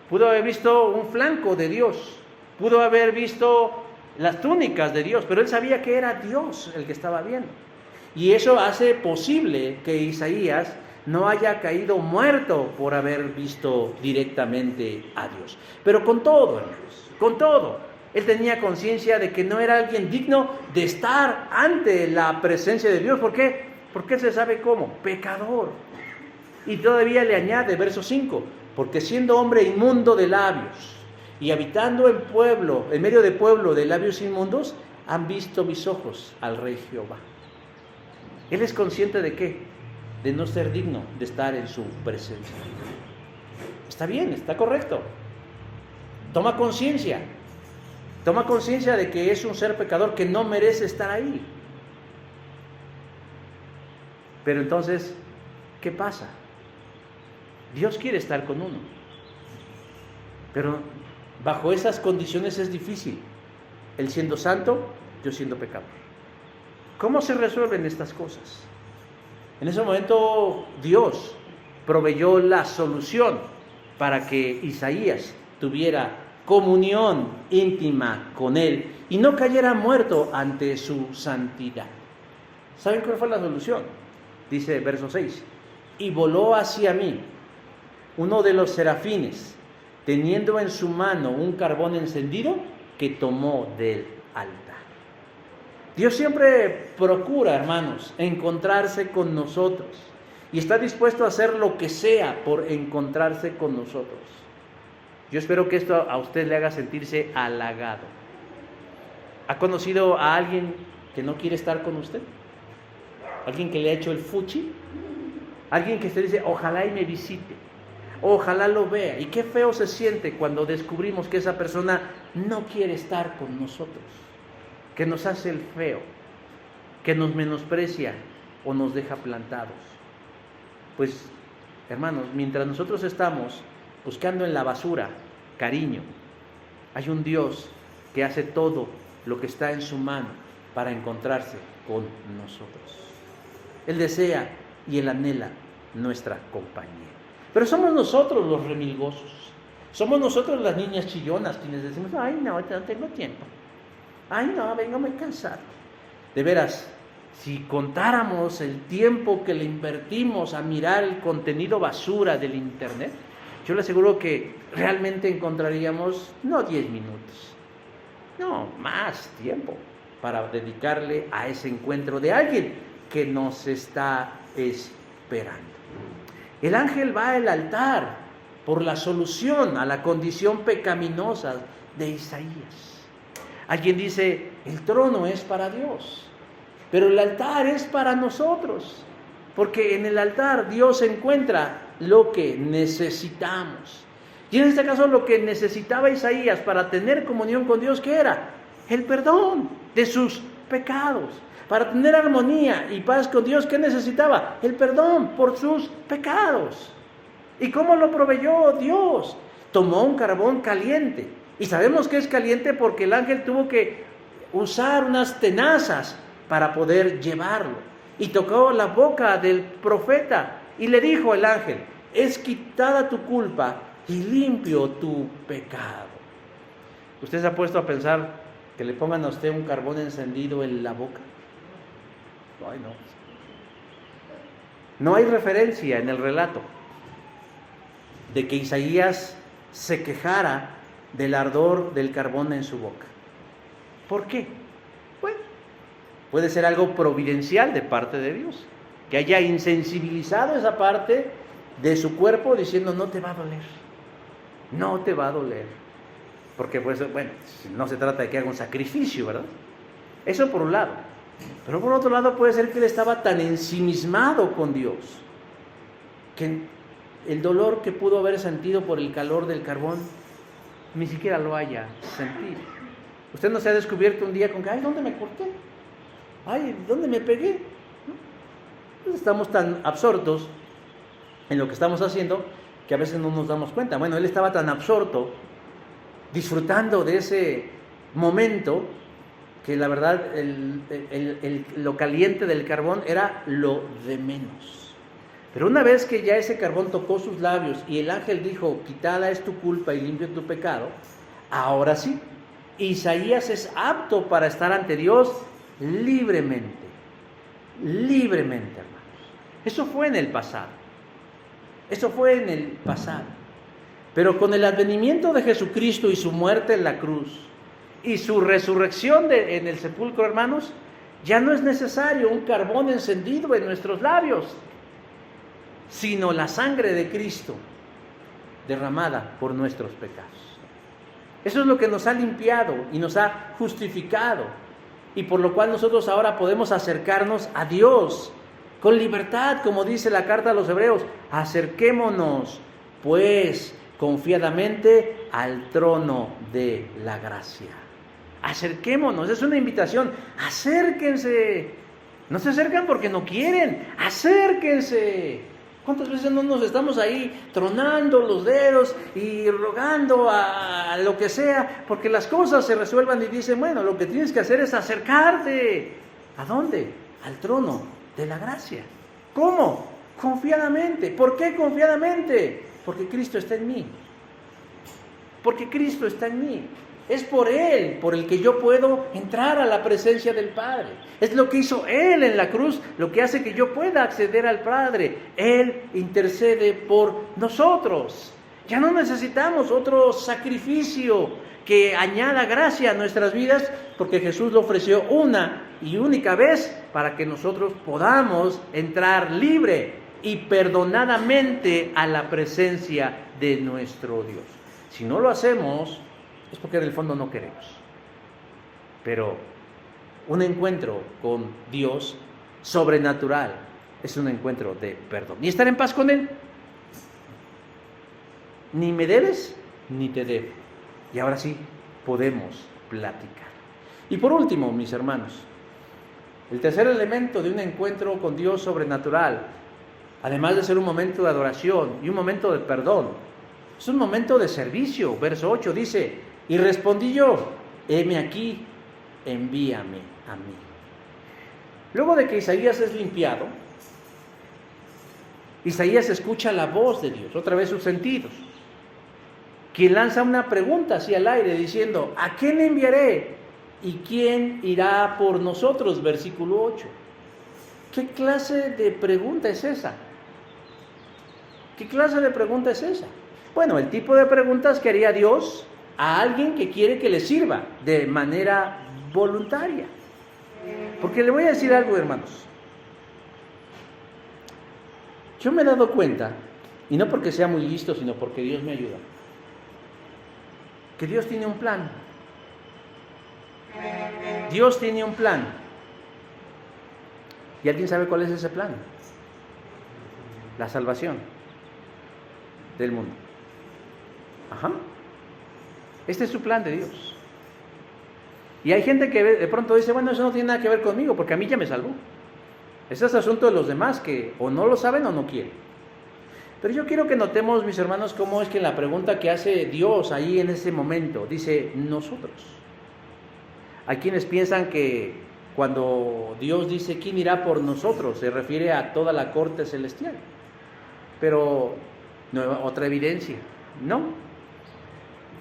pudo haber visto un flanco de Dios, pudo haber visto las túnicas de Dios, pero él sabía que era Dios el que estaba viendo. Y eso hace posible que Isaías no haya caído muerto por haber visto directamente a Dios. Pero con todo, hermanos, con todo, él tenía conciencia de que no era alguien digno de estar ante la presencia de Dios. ¿Por qué? Porque él se sabe cómo, pecador. Y todavía le añade, verso 5, porque siendo hombre inmundo de labios y habitando en medio de pueblo de labios inmundos, han visto mis ojos al Rey Jehová. Él es consciente de qué, de no ser digno de estar en su presencia. Está bien, está correcto. Toma conciencia de que es un ser pecador que no merece estar ahí. Pero entonces, ¿qué pasa? Dios quiere estar con uno, pero bajo esas condiciones es difícil. Él siendo santo, yo siendo pecador. ¿Cómo se resuelven estas cosas? En ese momento Dios proveyó la solución para que Isaías tuviera comunión íntima con Él y no cayera muerto ante su santidad. ¿Saben cuál fue la solución? Dice verso 6, y voló hacia mí uno de los serafines, teniendo en su mano un carbón encendido que tomó del altar. Dios siempre procura, hermanos, encontrarse con nosotros y está dispuesto a hacer lo que sea por encontrarse con nosotros. Yo espero que esto a usted le haga sentirse halagado. ¿Ha conocido a alguien que no quiere estar con usted? ¿Alguien que le ha hecho el fuchi? ¿Alguien que se dice, ojalá y me visite? Ojalá lo vea. Y qué feo se siente cuando descubrimos que esa persona no quiere estar con nosotros, que nos hace el feo, que nos menosprecia o nos deja plantados. Pues, hermanos, mientras nosotros estamos buscando en la basura cariño, hay un Dios que hace todo lo que está en su mano para encontrarse con nosotros. Él desea y Él anhela nuestra compañía. Pero somos nosotros los remilgosos, somos nosotros las niñas chillonas quienes decimos, ay no tengo tiempo, ay no, vengo muy cansado. De veras, si contáramos el tiempo que le invertimos a mirar el contenido basura del internet, yo le aseguro que realmente encontraríamos no 10 minutos, no, más tiempo para dedicarle a ese encuentro de alguien que nos está esperando. El ángel va al altar por la solución a la condición pecaminosa de Isaías. Alguien dice, el trono es para Dios, pero el altar es para nosotros, porque en el altar Dios encuentra lo que necesitamos. Y en este caso lo que necesitaba Isaías para tener comunión con Dios, ¿qué era? El perdón de sus pecados. Para tener armonía y paz con Dios, ¿qué necesitaba? El perdón por sus pecados. ¿Y cómo lo proveyó Dios? Tomó un carbón caliente. Y sabemos que es caliente porque el ángel tuvo que usar unas tenazas para poder llevarlo. y tocó la boca del profeta y le dijo el ángel: es quitada tu culpa y limpio tu pecado. ¿Usted se ha puesto a pensar que le pongan a usted un carbón encendido en la boca? Ay, no. No hay referencia en el relato de que Isaías se quejara del ardor del carbón en su boca. ¿Por qué? Bueno, puede ser algo providencial de parte de Dios, que haya insensibilizado esa parte de su cuerpo diciendo: no te va a doler, no te va a doler. Porque pues, bueno, no se trata de que haga un sacrificio, ¿verdad? Eso por un lado. Pero por otro lado puede ser que él estaba tan ensimismado con Dios que el dolor que pudo haber sentido por el calor del carbón ni siquiera lo haya sentido. Usted no se ha descubierto un día con que: ay, ¿dónde me corté? Ay, ¿dónde me pegué? ¿No? Pues estamos tan absortos en lo que estamos haciendo que a veces no nos damos cuenta. Bueno, él estaba tan absorto disfrutando de ese momento que la verdad lo caliente del carbón era lo de menos. Pero una vez que ya ese carbón tocó sus labios y el ángel dijo: quitada es tu culpa y limpio tu pecado, ahora sí, Isaías es apto para estar ante Dios libremente, hermanos. Eso fue en el pasado, pero con el advenimiento de Jesucristo y su muerte en la cruz y su resurrección en el sepulcro, hermanos, ya no es necesario un carbón encendido en nuestros labios, sino la sangre de Cristo derramada por nuestros pecados. Eso es lo que nos ha limpiado y nos ha justificado, y por lo cual nosotros ahora podemos acercarnos a Dios con libertad, como dice la carta a los Hebreos: acerquémonos pues confiadamente al trono de la gracia. Acerquémonos, es una invitación. Acérquense. No se acercan porque no quieren, acérquense. ¿Cuántas veces no nos estamos ahí tronando los dedos y rogando a lo que sea porque las cosas se resuelvan, y dicen: bueno, lo que tienes que hacer es acercarte. ¿A dónde? Al trono de la gracia. ¿Cómo? Confiadamente. ¿Por qué confiadamente? Porque Cristo está en mí. Porque Cristo está en mí. Es por Él por el que yo puedo entrar a la presencia del Padre. Es lo que hizo Él en la cruz, lo que hace que yo pueda acceder al Padre. Él intercede por nosotros. Ya no necesitamos otro sacrificio que añada gracia a nuestras vidas, porque Jesús lo ofreció una y única vez para que nosotros podamos entrar libre y perdonadamente a la presencia de nuestro Dios. Si no lo hacemos, es porque en el fondo no queremos. Pero un encuentro con Dios sobrenatural es un encuentro de perdón y estar en paz con Él. Ni me debes, ni te debo. Y ahora sí, podemos platicar. Y por último, mis hermanos, el tercer elemento de un encuentro con Dios sobrenatural, además de ser un momento de adoración y un momento de perdón, es un momento de servicio. Verso 8 dice: y respondí yo: heme aquí, envíame a mí. Luego de que Isaías es limpiado, Isaías escucha la voz de Dios, otra vez sus sentidos, quien lanza una pregunta así al aire diciendo: ¿a quién enviaré? ¿Y quién irá por nosotros? Versículo 8. ¿Qué clase de pregunta es esa? ¿Qué clase de pregunta es esa? Bueno, el tipo de preguntas que haría Dios a alguien que quiere que le sirva de manera voluntaria. Porque le voy a decir algo, hermanos. Yo me he dado cuenta, y no porque sea muy listo, sino porque Dios me ayuda, que Dios tiene un plan. Dios tiene un plan. ¿Y alguien sabe cuál es ese plan? La salvación del mundo. Ajá. Este es su plan de Dios. Y hay gente que de pronto dice: bueno, eso no tiene nada que ver conmigo, porque a mí ya me salvó. Ese es asunto de los demás, que o no lo saben o no quieren. Pero yo quiero que notemos, mis hermanos, cómo es que la pregunta que hace Dios ahí en ese momento dice: nosotros. Hay quienes piensan que Cuando Dios dice, ¿quién irá por nosotros? Se refiere a toda la corte celestial. Pero otra evidencia, no.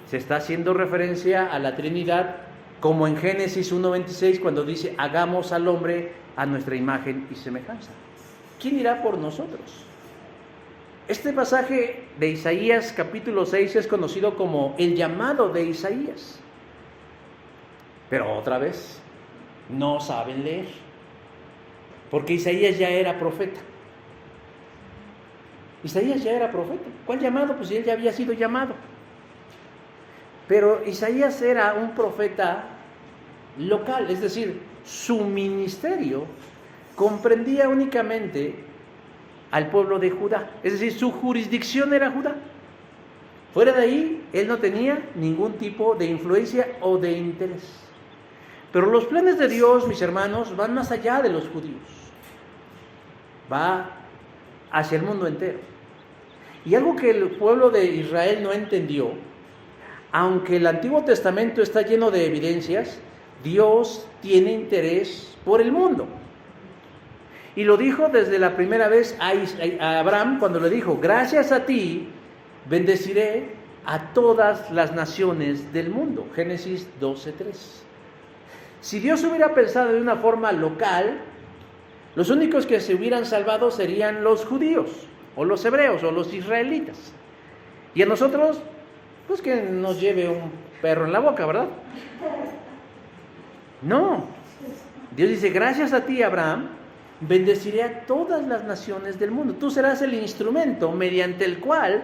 Se está haciendo referencia a la Trinidad, como en Génesis 1:26, cuando dice, hagamos al hombre a nuestra imagen y semejanza. ¿Quién irá por nosotros? Este pasaje de Isaías capítulo 6 es conocido como el llamado de Isaías. Pero otra vez, no saben leer, porque Isaías ya era profeta. Isaías ya era profeta. ¿Cuál llamado? Pues él ya había sido llamado. Pero Isaías era un profeta local, es decir, su ministerio comprendía únicamente al pueblo de Judá, es decir, su jurisdicción era Judá. Fuera de ahí, él no tenía ningún tipo de influencia o de interés. Pero los planes de Dios, mis hermanos, van más allá de los judíos. Va hacia el mundo entero. Y algo que el pueblo de Israel no entendió, aunque el Antiguo Testamento está lleno de evidencias, Dios tiene interés por el mundo. Y lo dijo desde la primera vez a Abraham cuando le dijo, gracias a ti bendeciré a todas las naciones del mundo. Génesis 12:3. Si Dios hubiera pensado de una forma local, los únicos que se hubieran salvado serían los judíos, o los hebreos, o los israelitas. Y a nosotros, pues que nos lleve un perro en la boca, ¿verdad? No. Dios dice, gracias a ti, Abraham, bendeciré a todas las naciones del mundo. Tú serás el instrumento mediante el cual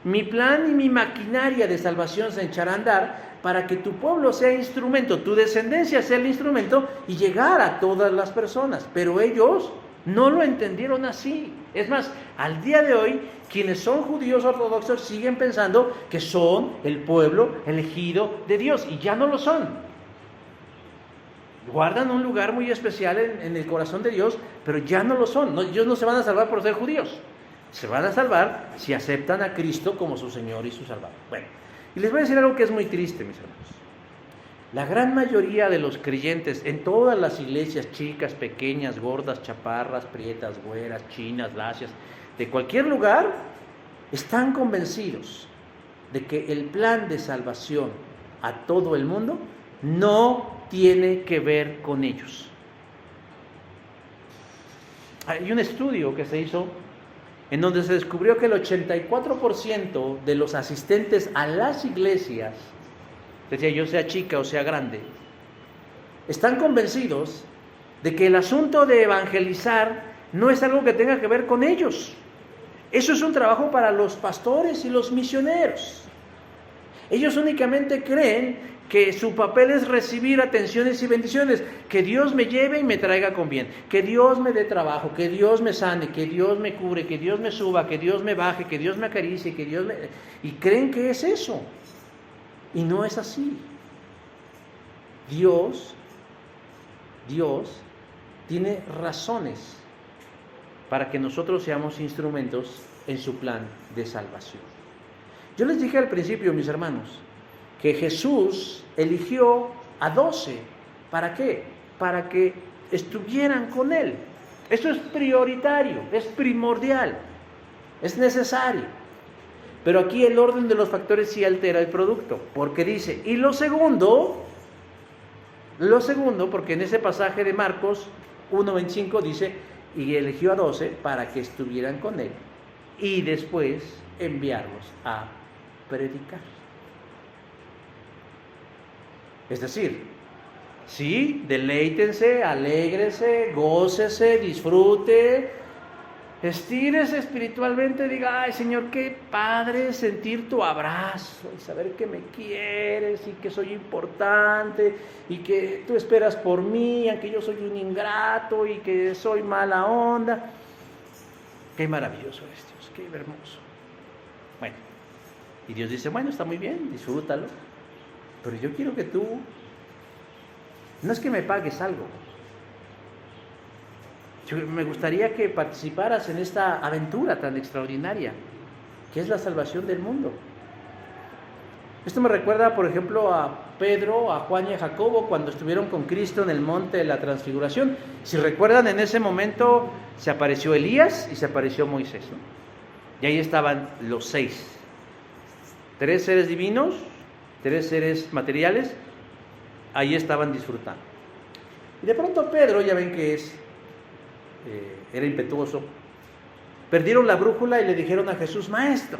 mi plan y mi maquinaria de salvación se echará a andar para que tu pueblo sea instrumento, tu descendencia sea el instrumento y llegar a todas las personas. Pero ellos no lo entendieron así. Es más, al día de hoy, quienes son judíos ortodoxos siguen pensando que son el pueblo elegido de Dios y ya no lo son. Guardan un lugar muy especial en el corazón de Dios, pero ya no lo son. Ellos no se van a salvar por ser judíos. Se van a salvar si aceptan a Cristo como su Señor y su Salvador. Bueno, y les voy a decir algo que es muy triste, mis hermanos. La gran mayoría de los creyentes en todas las iglesias, chicas, pequeñas, gordas, chaparras, prietas, güeras, chinas, lacias, de cualquier lugar, están convencidos de que el plan de salvación a todo el mundo no tiene que ver con ellos. Hay un estudio que se hizo en donde se descubrió que el 84% de los asistentes a las iglesias, decía yo sea chica o sea grande, están convencidos de que el asunto de evangelizar no es algo que tenga que ver con ellos. Eso es un trabajo para los pastores y los misioneros. Ellos únicamente creen que su papel es recibir atenciones y bendiciones, que Dios me lleve y me traiga con bien, que Dios me dé trabajo, que Dios me sane, que Dios me cubre, que Dios me suba, que Dios me baje, que Dios me acaricie, que Dios me... Y creen que es eso. Y no es así. Dios tiene razones para que nosotros seamos instrumentos en su plan de salvación. Yo les dije al principio, mis hermanos, que Jesús eligió a 12. ¿Para qué? Para que estuvieran con Él. Eso es prioritario, es primordial, es necesario. Pero aquí el orden de los factores sí altera el producto, porque dice, y lo segundo, porque en ese pasaje de Marcos 1:25 dice, y eligió a 12 para que estuvieran con Él, y después enviarlos a predicar. Es decir, sí, deleítense, alégrense, gócese, disfrute, estírese espiritualmente, diga, ay Señor, qué padre sentir tu abrazo y saber que me quieres y que soy importante y que tú esperas por mí, aunque yo soy un ingrato y que soy mala onda. Qué maravilloso es Dios, qué hermoso. Bueno, y Dios dice, bueno, está muy bien, disfrútalo. Pero yo quiero que tú, no es que me pagues algo, me gustaría que participaras en esta aventura tan extraordinaria, que es la salvación del mundo. Esto me recuerda, por ejemplo, a Pedro, a Juan y a Jacobo cuando estuvieron con Cristo en el monte de la transfiguración. Si recuerdan, en ese momento se apareció Elías y se apareció Moisés, ¿no? Y ahí estaban los 6. 3 seres divinos, 3 seres materiales, ahí estaban disfrutando. Y de pronto Pedro, ya ven que era impetuoso, perdieron la brújula y le dijeron a Jesús: Maestro,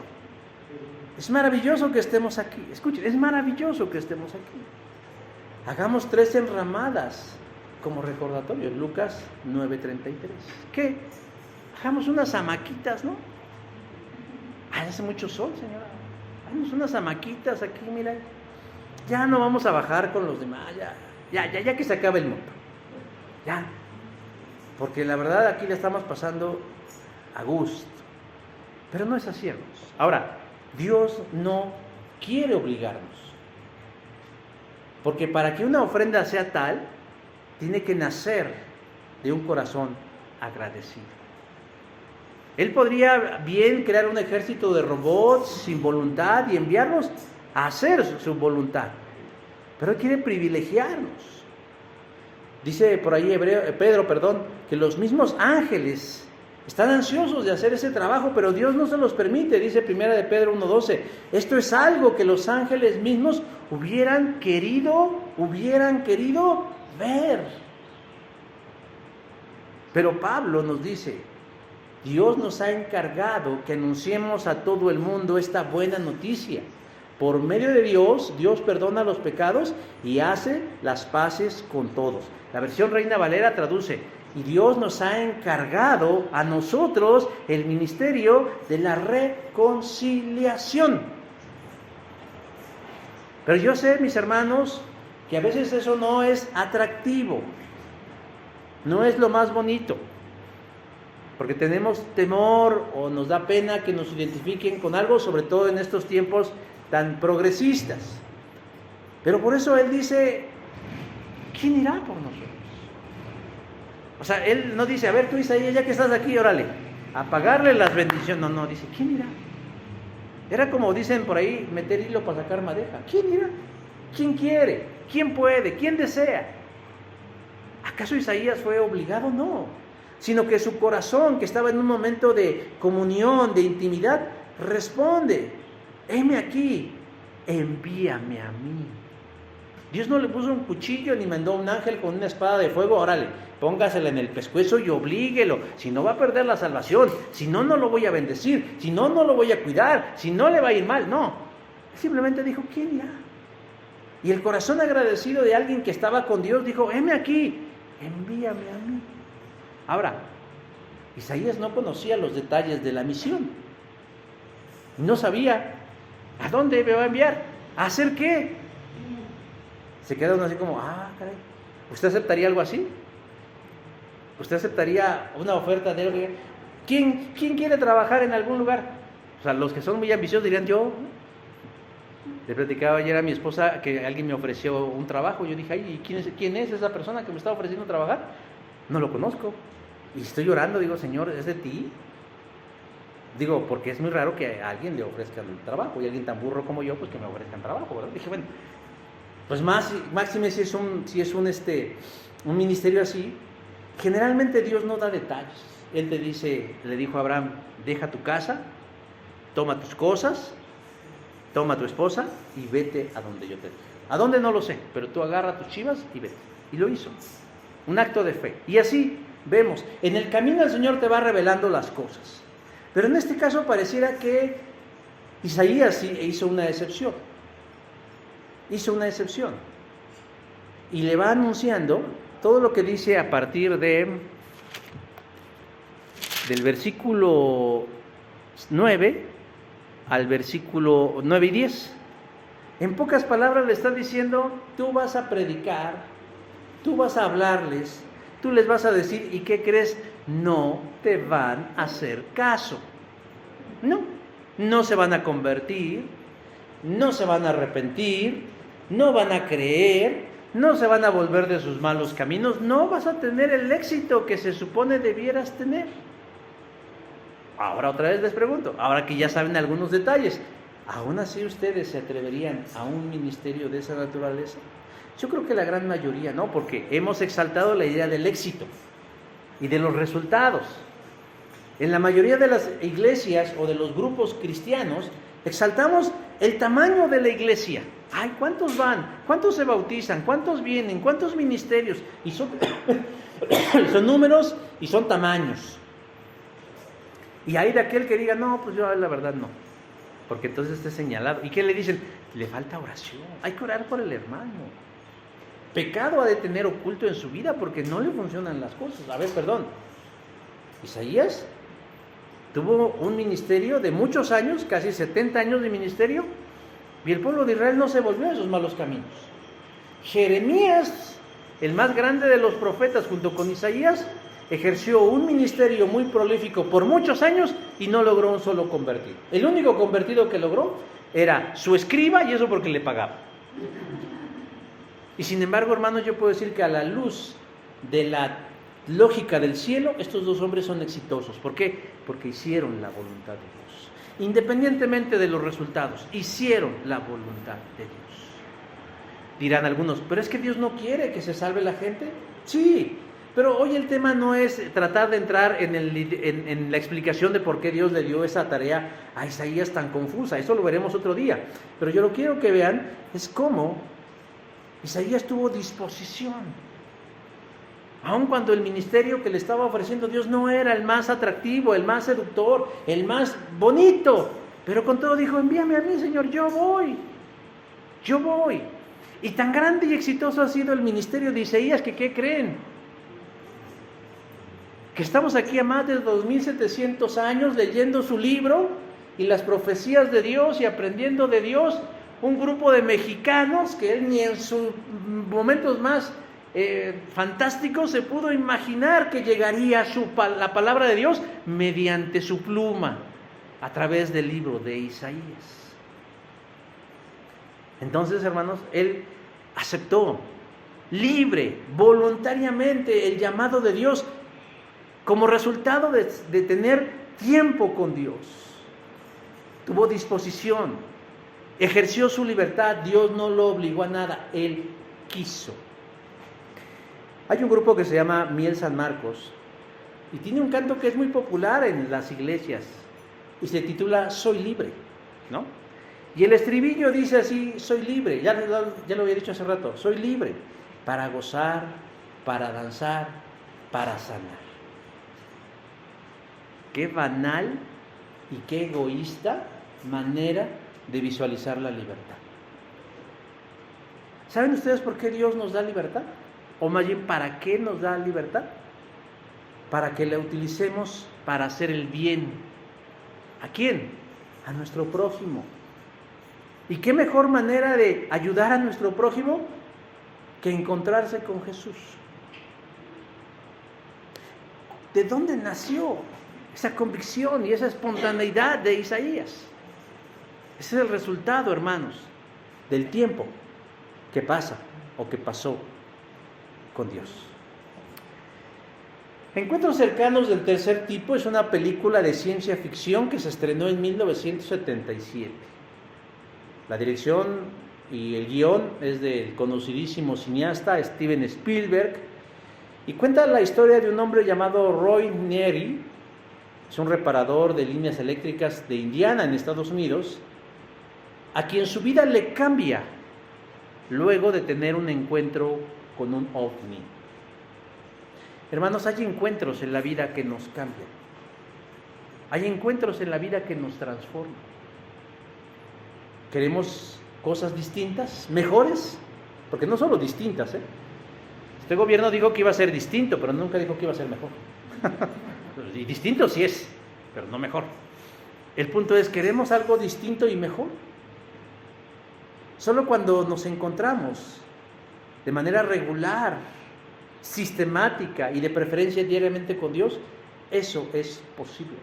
es maravilloso que estemos aquí. Escuchen, es maravilloso que estemos aquí. Hagamos 3 enramadas como recordatorio. Lucas 9:33. ¿Qué? Hagamos unas hamaquitas, ¿no? Hace mucho sol, señora. Hagamos unas hamaquitas aquí, mira. Ya no vamos a bajar con los demás. Ya que se acabe el mundo. Ya. Porque la verdad aquí le estamos pasando a gusto. Pero no es así, hermanos. Ahora, Dios no quiere obligarnos. Porque para que una ofrenda sea tal, tiene que nacer de un corazón agradecido. Él podría bien crear un ejército de robots sin voluntad y enviarnos a hacer su voluntad. Pero Él quiere privilegiarnos. Dice por ahí Pedro, que los mismos ángeles están ansiosos de hacer ese trabajo, pero Dios no se los permite. Dice 1 de Pedro 1:12. Esto es algo que los ángeles mismos hubieran querido ver. Pero Pablo nos dice: Dios nos ha encargado que anunciemos a todo el mundo esta buena noticia. Por medio de Dios, Dios perdona los pecados y hace las paces con todos. La versión Reina Valera traduce: y Dios nos ha encargado a nosotros el ministerio de la reconciliación. Pero yo sé, mis hermanos, que a veces eso no es atractivo, no es lo más bonito, porque tenemos temor o nos da pena que nos identifiquen con algo, sobre todo en estos tiempos tan progresistas. Pero por eso Él dice: ¿quién irá por nosotros? O sea, Él no dice: a ver tú, Isaías, ya que estás aquí, órale, a pagarle las bendiciones. No, dice: ¿quién irá? Era como dicen por ahí, meter hilo para sacar madeja. ¿Quién irá? ¿Quién quiere? ¿Quién puede? ¿Quién desea? ¿Acaso Isaías fue obligado? No, sino que su corazón, que estaba en un momento de comunión, de intimidad, responde: heme aquí, envíame a mí. Dios no le puso un cuchillo ni mandó un ángel con una espada de fuego: órale, póngasela en el pescuezo y oblíguelo, si no va a perder la salvación, si no, no lo voy a bendecir, si no, no lo voy a cuidar, si no le va a ir mal. No, simplemente dijo: ¿quién irá? Y el corazón agradecido de alguien que estaba con Dios dijo: heme aquí, envíame a mí. Ahora, Isaías no conocía los detalles de la misión, no sabía a dónde me va a enviar, a hacer qué. Se queda uno así como: caray, ¿usted aceptaría algo así? ¿Usted aceptaría una oferta de algo? ¿Quién quiere trabajar en algún lugar? O sea, los que son muy ambiciosos dirían: yo. Le platicaba ayer a mi esposa que alguien me ofreció un trabajo. Yo dije: ay, ¿quién es esa persona que me está ofreciendo trabajar? No lo conozco. Y estoy llorando, digo: Señor, ¿es de ti? Digo, porque es muy raro que a alguien le ofrezcan trabajo, y alguien tan burro como yo, pues que me ofrezcan trabajo, ¿verdad? Dije: bueno, pues máxime si es un ministerio así. Generalmente Dios no da detalles. Él le dijo a Abraham: deja tu casa, toma tus cosas, toma a tu esposa y vete a donde yo te diga. ¿A dónde? No lo sé, pero tú agarra tus chivas y vete. Y lo hizo. Un acto de fe. Y así vemos, en el camino el Señor te va revelando las cosas. Pero en este caso pareciera que Isaías hizo una excepción. Y le va anunciando todo lo que dice a partir del versículo 9 al versículo 9 y 10. En pocas palabras le está diciendo: tú vas a predicar, tú vas a hablarles, tú les vas a decir, ¿y qué crees? No te van a hacer caso. No se van a convertir, no se van a arrepentir, no van a creer, no se van a volver de sus malos caminos, no vas a tener el éxito que se supone debieras tener. Ahora otra vez les pregunto, ahora que ya saben algunos detalles, ¿Aún así ustedes se atreverían a un ministerio de esa naturaleza? Yo creo que la gran mayoría no, porque hemos exaltado la idea del éxito y de los resultados. En la mayoría de las iglesias o de los grupos cristianos, exaltamos el tamaño de la iglesia. Ay, ¿cuántos van? ¿Cuántos se bautizan? ¿Cuántos vienen? ¿Cuántos ministerios? Y son números y son tamaños. Y hay de aquel que diga, no, pues yo la verdad no, porque entonces esté señalado. ¿Y qué le dicen? Le falta oración, hay que orar por el hermano. Pecado ha de tener oculto en su vida porque no le funcionan las cosas. A ver, perdón, Isaías tuvo un ministerio de muchos años, casi 70 años de ministerio, y el pueblo de Israel no se volvió a esos malos caminos. Jeremías, el más grande de los profetas, junto con Isaías, ejerció un ministerio muy prolífico por muchos años y no logró un solo convertido. El único convertido que logró era su escriba, y eso porque le pagaba. Y sin embargo, hermanos, yo puedo decir que a la luz de la lógica del cielo, estos dos hombres son exitosos. ¿Por qué? Porque hicieron la voluntad de Dios. Independientemente de los resultados, hicieron la voluntad de Dios. Dirán algunos, ¿pero es que Dios no quiere que se salve la gente? Sí, pero hoy el tema no es tratar de entrar en la explicación de por qué Dios le dio esa tarea a Isaías tan confusa. Eso lo veremos otro día. Pero yo lo quiero que vean es cómo Isaías tuvo disposición. Aun cuando el ministerio que le estaba ofreciendo Dios no era el más atractivo, el más seductor, el más bonito, pero con todo dijo, envíame a mí, Señor, yo voy. Y tan grande y exitoso ha sido el ministerio de Isaías que, ¿qué creen? Que estamos aquí a más de 2700 años leyendo su libro y las profecías de Dios y aprendiendo de Dios. Un grupo de mexicanos que él ni en sus momentos más fantástico se pudo imaginar que llegaría la palabra de Dios mediante su pluma a través del libro de Isaías. Entonces, hermanos, él aceptó libre, voluntariamente el llamado de Dios como resultado de tener tiempo con Dios. Tuvo disposición, ejerció su libertad, Dios no lo obligó a nada, él quiso. Hay un grupo que se llama Miel San Marcos y tiene un canto que es muy popular en las iglesias y se titula Soy libre, ¿no? Y el estribillo dice así, soy libre, ya lo había dicho hace rato, soy libre para gozar, para danzar, para sanar. Qué banal y qué egoísta manera de visualizar la libertad. ¿Saben ustedes por qué Dios nos da libertad? O más bien, ¿para qué nos da libertad? Para que la utilicemos para hacer el bien. ¿A quién? A nuestro prójimo. ¿Y qué mejor manera de ayudar a nuestro prójimo que encontrarse con Jesús? ¿De dónde nació esa convicción y esa espontaneidad de Isaías? Ese es el resultado, hermanos, del tiempo que pasa o que pasó con Dios. Encuentros cercanos del tercer tipo es una película de ciencia ficción que se estrenó en 1977. La dirección y el guión es del conocidísimo cineasta Steven Spielberg y cuenta la historia de un hombre llamado Roy Neary. Es un reparador de líneas eléctricas de Indiana, en Estados Unidos, a quien su vida le cambia luego de tener un encuentro con un ovni. Hermanos, hay encuentros en la vida que nos cambian. Hay encuentros en la vida que nos transforman. ¿Queremos cosas distintas, mejores? Porque no solo distintas, Este gobierno dijo que iba a ser distinto, pero nunca dijo que iba a ser mejor. Y distinto sí es, pero no mejor. El punto es, ¿queremos algo distinto y mejor? Solo cuando nos encontramos de manera regular, sistemática y de preferencia diariamente con Dios, eso es posible.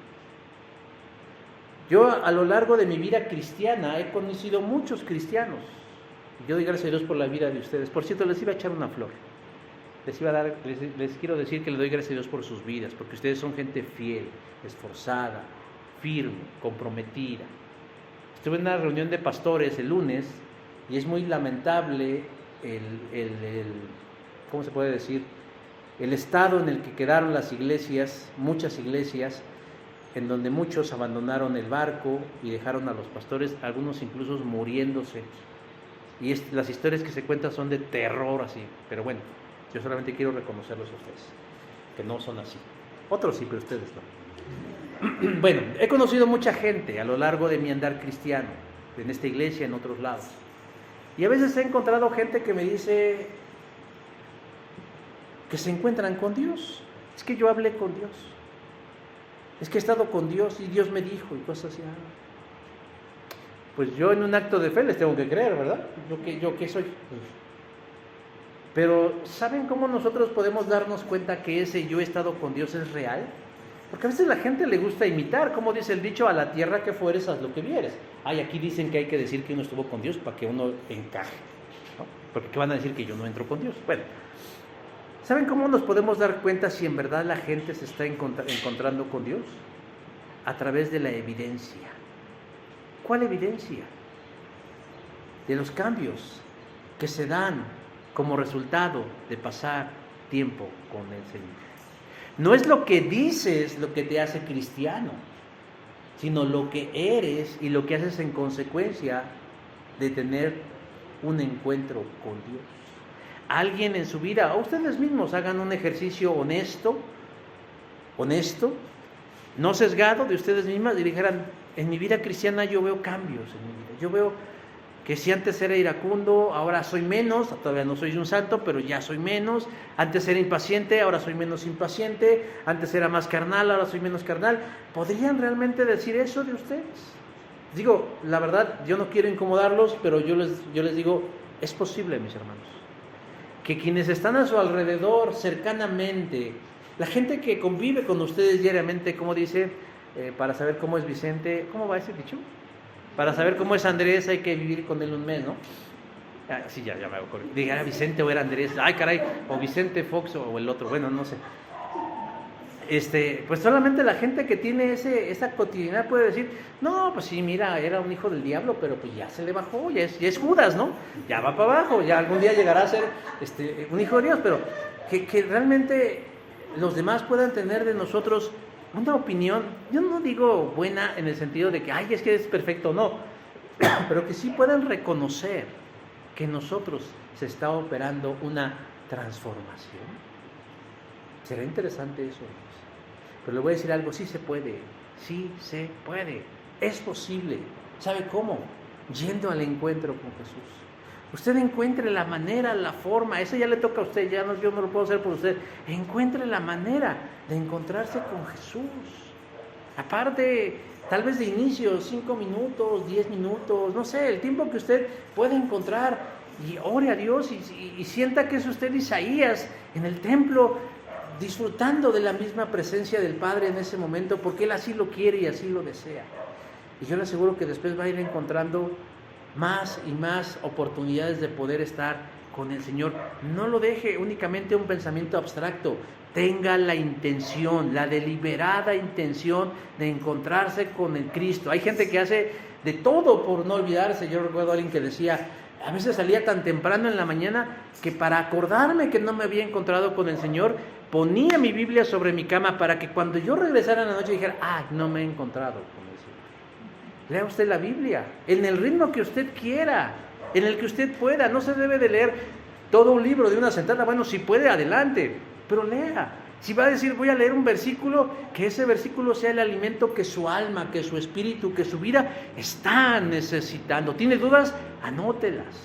Yo a lo largo de mi vida cristiana he conocido muchos cristianos. Yo doy gracias a Dios por la vida de ustedes. Por cierto, les iba a echar una flor. Les quiero decir que le doy gracias a Dios por sus vidas, porque ustedes son gente fiel, esforzada, firme, comprometida. Estuve en una reunión de pastores el lunes y es muy lamentable ¿cómo se puede decir? El estado en el que quedaron las iglesias, muchas iglesias, en donde muchos abandonaron el barco y dejaron a los pastores, algunos incluso muriéndose. Y las historias que se cuentan son de terror así, pero bueno, yo solamente quiero reconocerlos a ustedes, que no son así. Otros sí, pero ustedes no. Bueno, he conocido mucha gente a lo largo de mi andar cristiano, en esta iglesia, en otros lados. Y a veces he encontrado gente que me dice que se encuentran con Dios. Es que yo hablé con Dios. Es que he estado con Dios y Dios me dijo y cosas así. Pues yo en un acto de fe les tengo que creer, ¿verdad? ¿Yo qué soy? Pero ¿saben cómo nosotros podemos darnos cuenta que ese yo he estado con Dios es real? Porque a veces la gente le gusta imitar, como dice el dicho, a la tierra que fueres, haz lo que vieres. Ay, aquí dicen que hay que decir que uno estuvo con Dios para que uno encaje, ¿no? Porque ¿qué van a decir que yo no entro con Dios? Bueno, ¿saben cómo nos podemos dar cuenta si en verdad la gente se está encontrando con Dios? A través de la evidencia. ¿Cuál evidencia? De los cambios que se dan como resultado de pasar tiempo con el Señor. No es lo que dices lo que te hace cristiano, sino lo que eres y lo que haces en consecuencia de tener un encuentro con Dios. Alguien en su vida, o ustedes mismos hagan un ejercicio honesto, no sesgado de ustedes mismas y dijeran, en mi vida cristiana yo veo cambios en mi vida. Yo veo que si antes era iracundo, ahora soy menos, todavía no soy un santo, pero ya soy menos. Antes era impaciente, ahora soy menos impaciente. Antes era más carnal, ahora soy menos carnal. ¿Podrían realmente decir eso de ustedes? Digo, la verdad, yo no quiero incomodarlos, pero yo les digo, es posible, mis hermanos, que quienes están a su alrededor cercanamente, la gente que convive con ustedes diariamente, como dice, para saber cómo es Vicente, ¿cómo va ese dicho? Para saber cómo es Andrés hay que vivir con él un mes, ¿no? Sí, ya me acuerdo. Dije, ¿era Vicente o era Andrés? Ay, caray, o Vicente Fox o el otro, bueno, no sé. Pues solamente la gente que tiene esa cotidianidad puede decir, no, pues sí, mira, era un hijo del diablo, pero pues ya se le bajó, ya es Judas, ¿no? Ya va para abajo, ya algún día llegará a ser un hijo de Dios, pero que realmente los demás puedan tener de nosotros una opinión, yo no digo buena en el sentido de que, ay, es que es perfecto, no, pero que sí puedan reconocer que en nosotros se está operando una transformación. Será interesante eso, pero le voy a decir algo, sí se puede, es posible. ¿Sabe cómo? Yendo al encuentro con Jesús. Usted encuentre la manera, la forma, eso ya le toca a usted, yo no lo puedo hacer por usted. Encuentre la manera de encontrarse con Jesús. Aparte, tal vez de inicio, 5 minutos, 10 minutos, no sé, el tiempo que usted pueda encontrar y ore a Dios y sienta que es usted Isaías en el templo, disfrutando de la misma presencia del Padre en ese momento, porque Él así lo quiere y así lo desea. Y yo le aseguro que después va a ir encontrando más y más oportunidades de poder estar con el Señor. No lo deje únicamente un pensamiento abstracto, tenga la intención, la deliberada intención de encontrarse con el Cristo. Hay gente que hace de todo por no olvidarse. Yo recuerdo a alguien que decía, a veces salía tan temprano en la mañana que para acordarme que no me había encontrado con el Señor, ponía mi Biblia sobre mi cama para que cuando yo regresara en la noche dijera, no me he encontrado con el Señor. Lea usted la Biblia, en el ritmo que usted quiera, en el que usted pueda. No se debe de leer todo un libro de una sentada. Bueno, si puede, adelante, pero lea. Si va a decir, voy a leer un versículo, que ese versículo sea el alimento que su alma, que su espíritu, que su vida está necesitando. ¿Tiene dudas? Anótelas,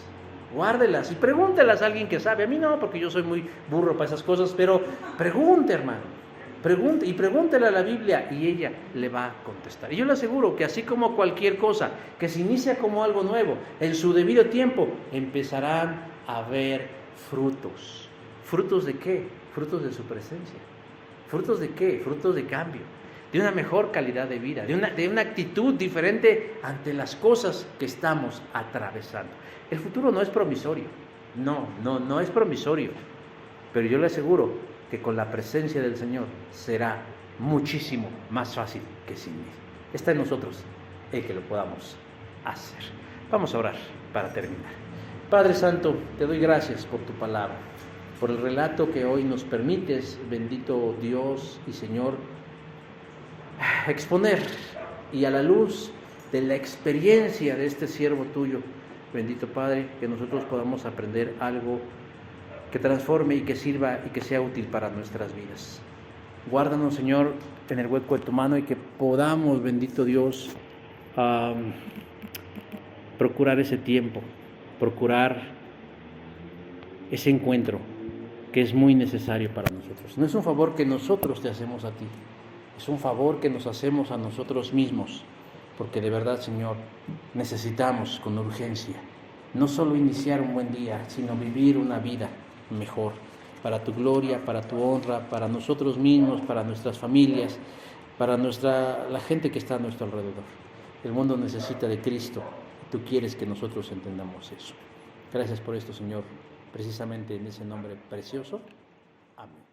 guárdelas y pregúntelas a alguien que sabe. A mí no, porque yo soy muy burro para esas cosas, pero pregunte, hermano. Pregúntele a la Biblia y ella le va a contestar. Y yo le aseguro que así como cualquier cosa que se inicia como algo nuevo, en su debido tiempo empezarán a haber frutos. ¿Frutos de qué? Frutos de su presencia. ¿Frutos de qué? Frutos de cambio, de una mejor calidad de vida, de una actitud diferente ante las cosas que estamos atravesando. El futuro no es promisorio, no es promisorio, pero yo le aseguro que con la presencia del Señor será muchísimo más fácil que sin Él. Está en nosotros el que lo podamos hacer. Vamos a orar para terminar. Padre Santo, te doy gracias por tu palabra, por el relato que hoy nos permites, bendito Dios y Señor, exponer, y a la luz de la experiencia de este siervo tuyo, bendito Padre, que nosotros podamos aprender algo que transforme y que sirva y que sea útil para nuestras vidas. Guárdanos, Señor, en el hueco de tu mano, y que podamos, bendito Dios, procurar ese tiempo, procurar ese encuentro que es muy necesario para nosotros. No es un favor que nosotros te hacemos a ti, es un favor que nos hacemos a nosotros mismos, porque de verdad, Señor, necesitamos con urgencia no solo iniciar un buen día, sino vivir una vida mejor, para tu gloria, para tu honra, para nosotros mismos, para nuestras familias, para la gente que está a nuestro alrededor. El mundo necesita de Cristo, y tú quieres que nosotros entendamos eso. Gracias por esto, Señor, precisamente en ese nombre precioso. Amén.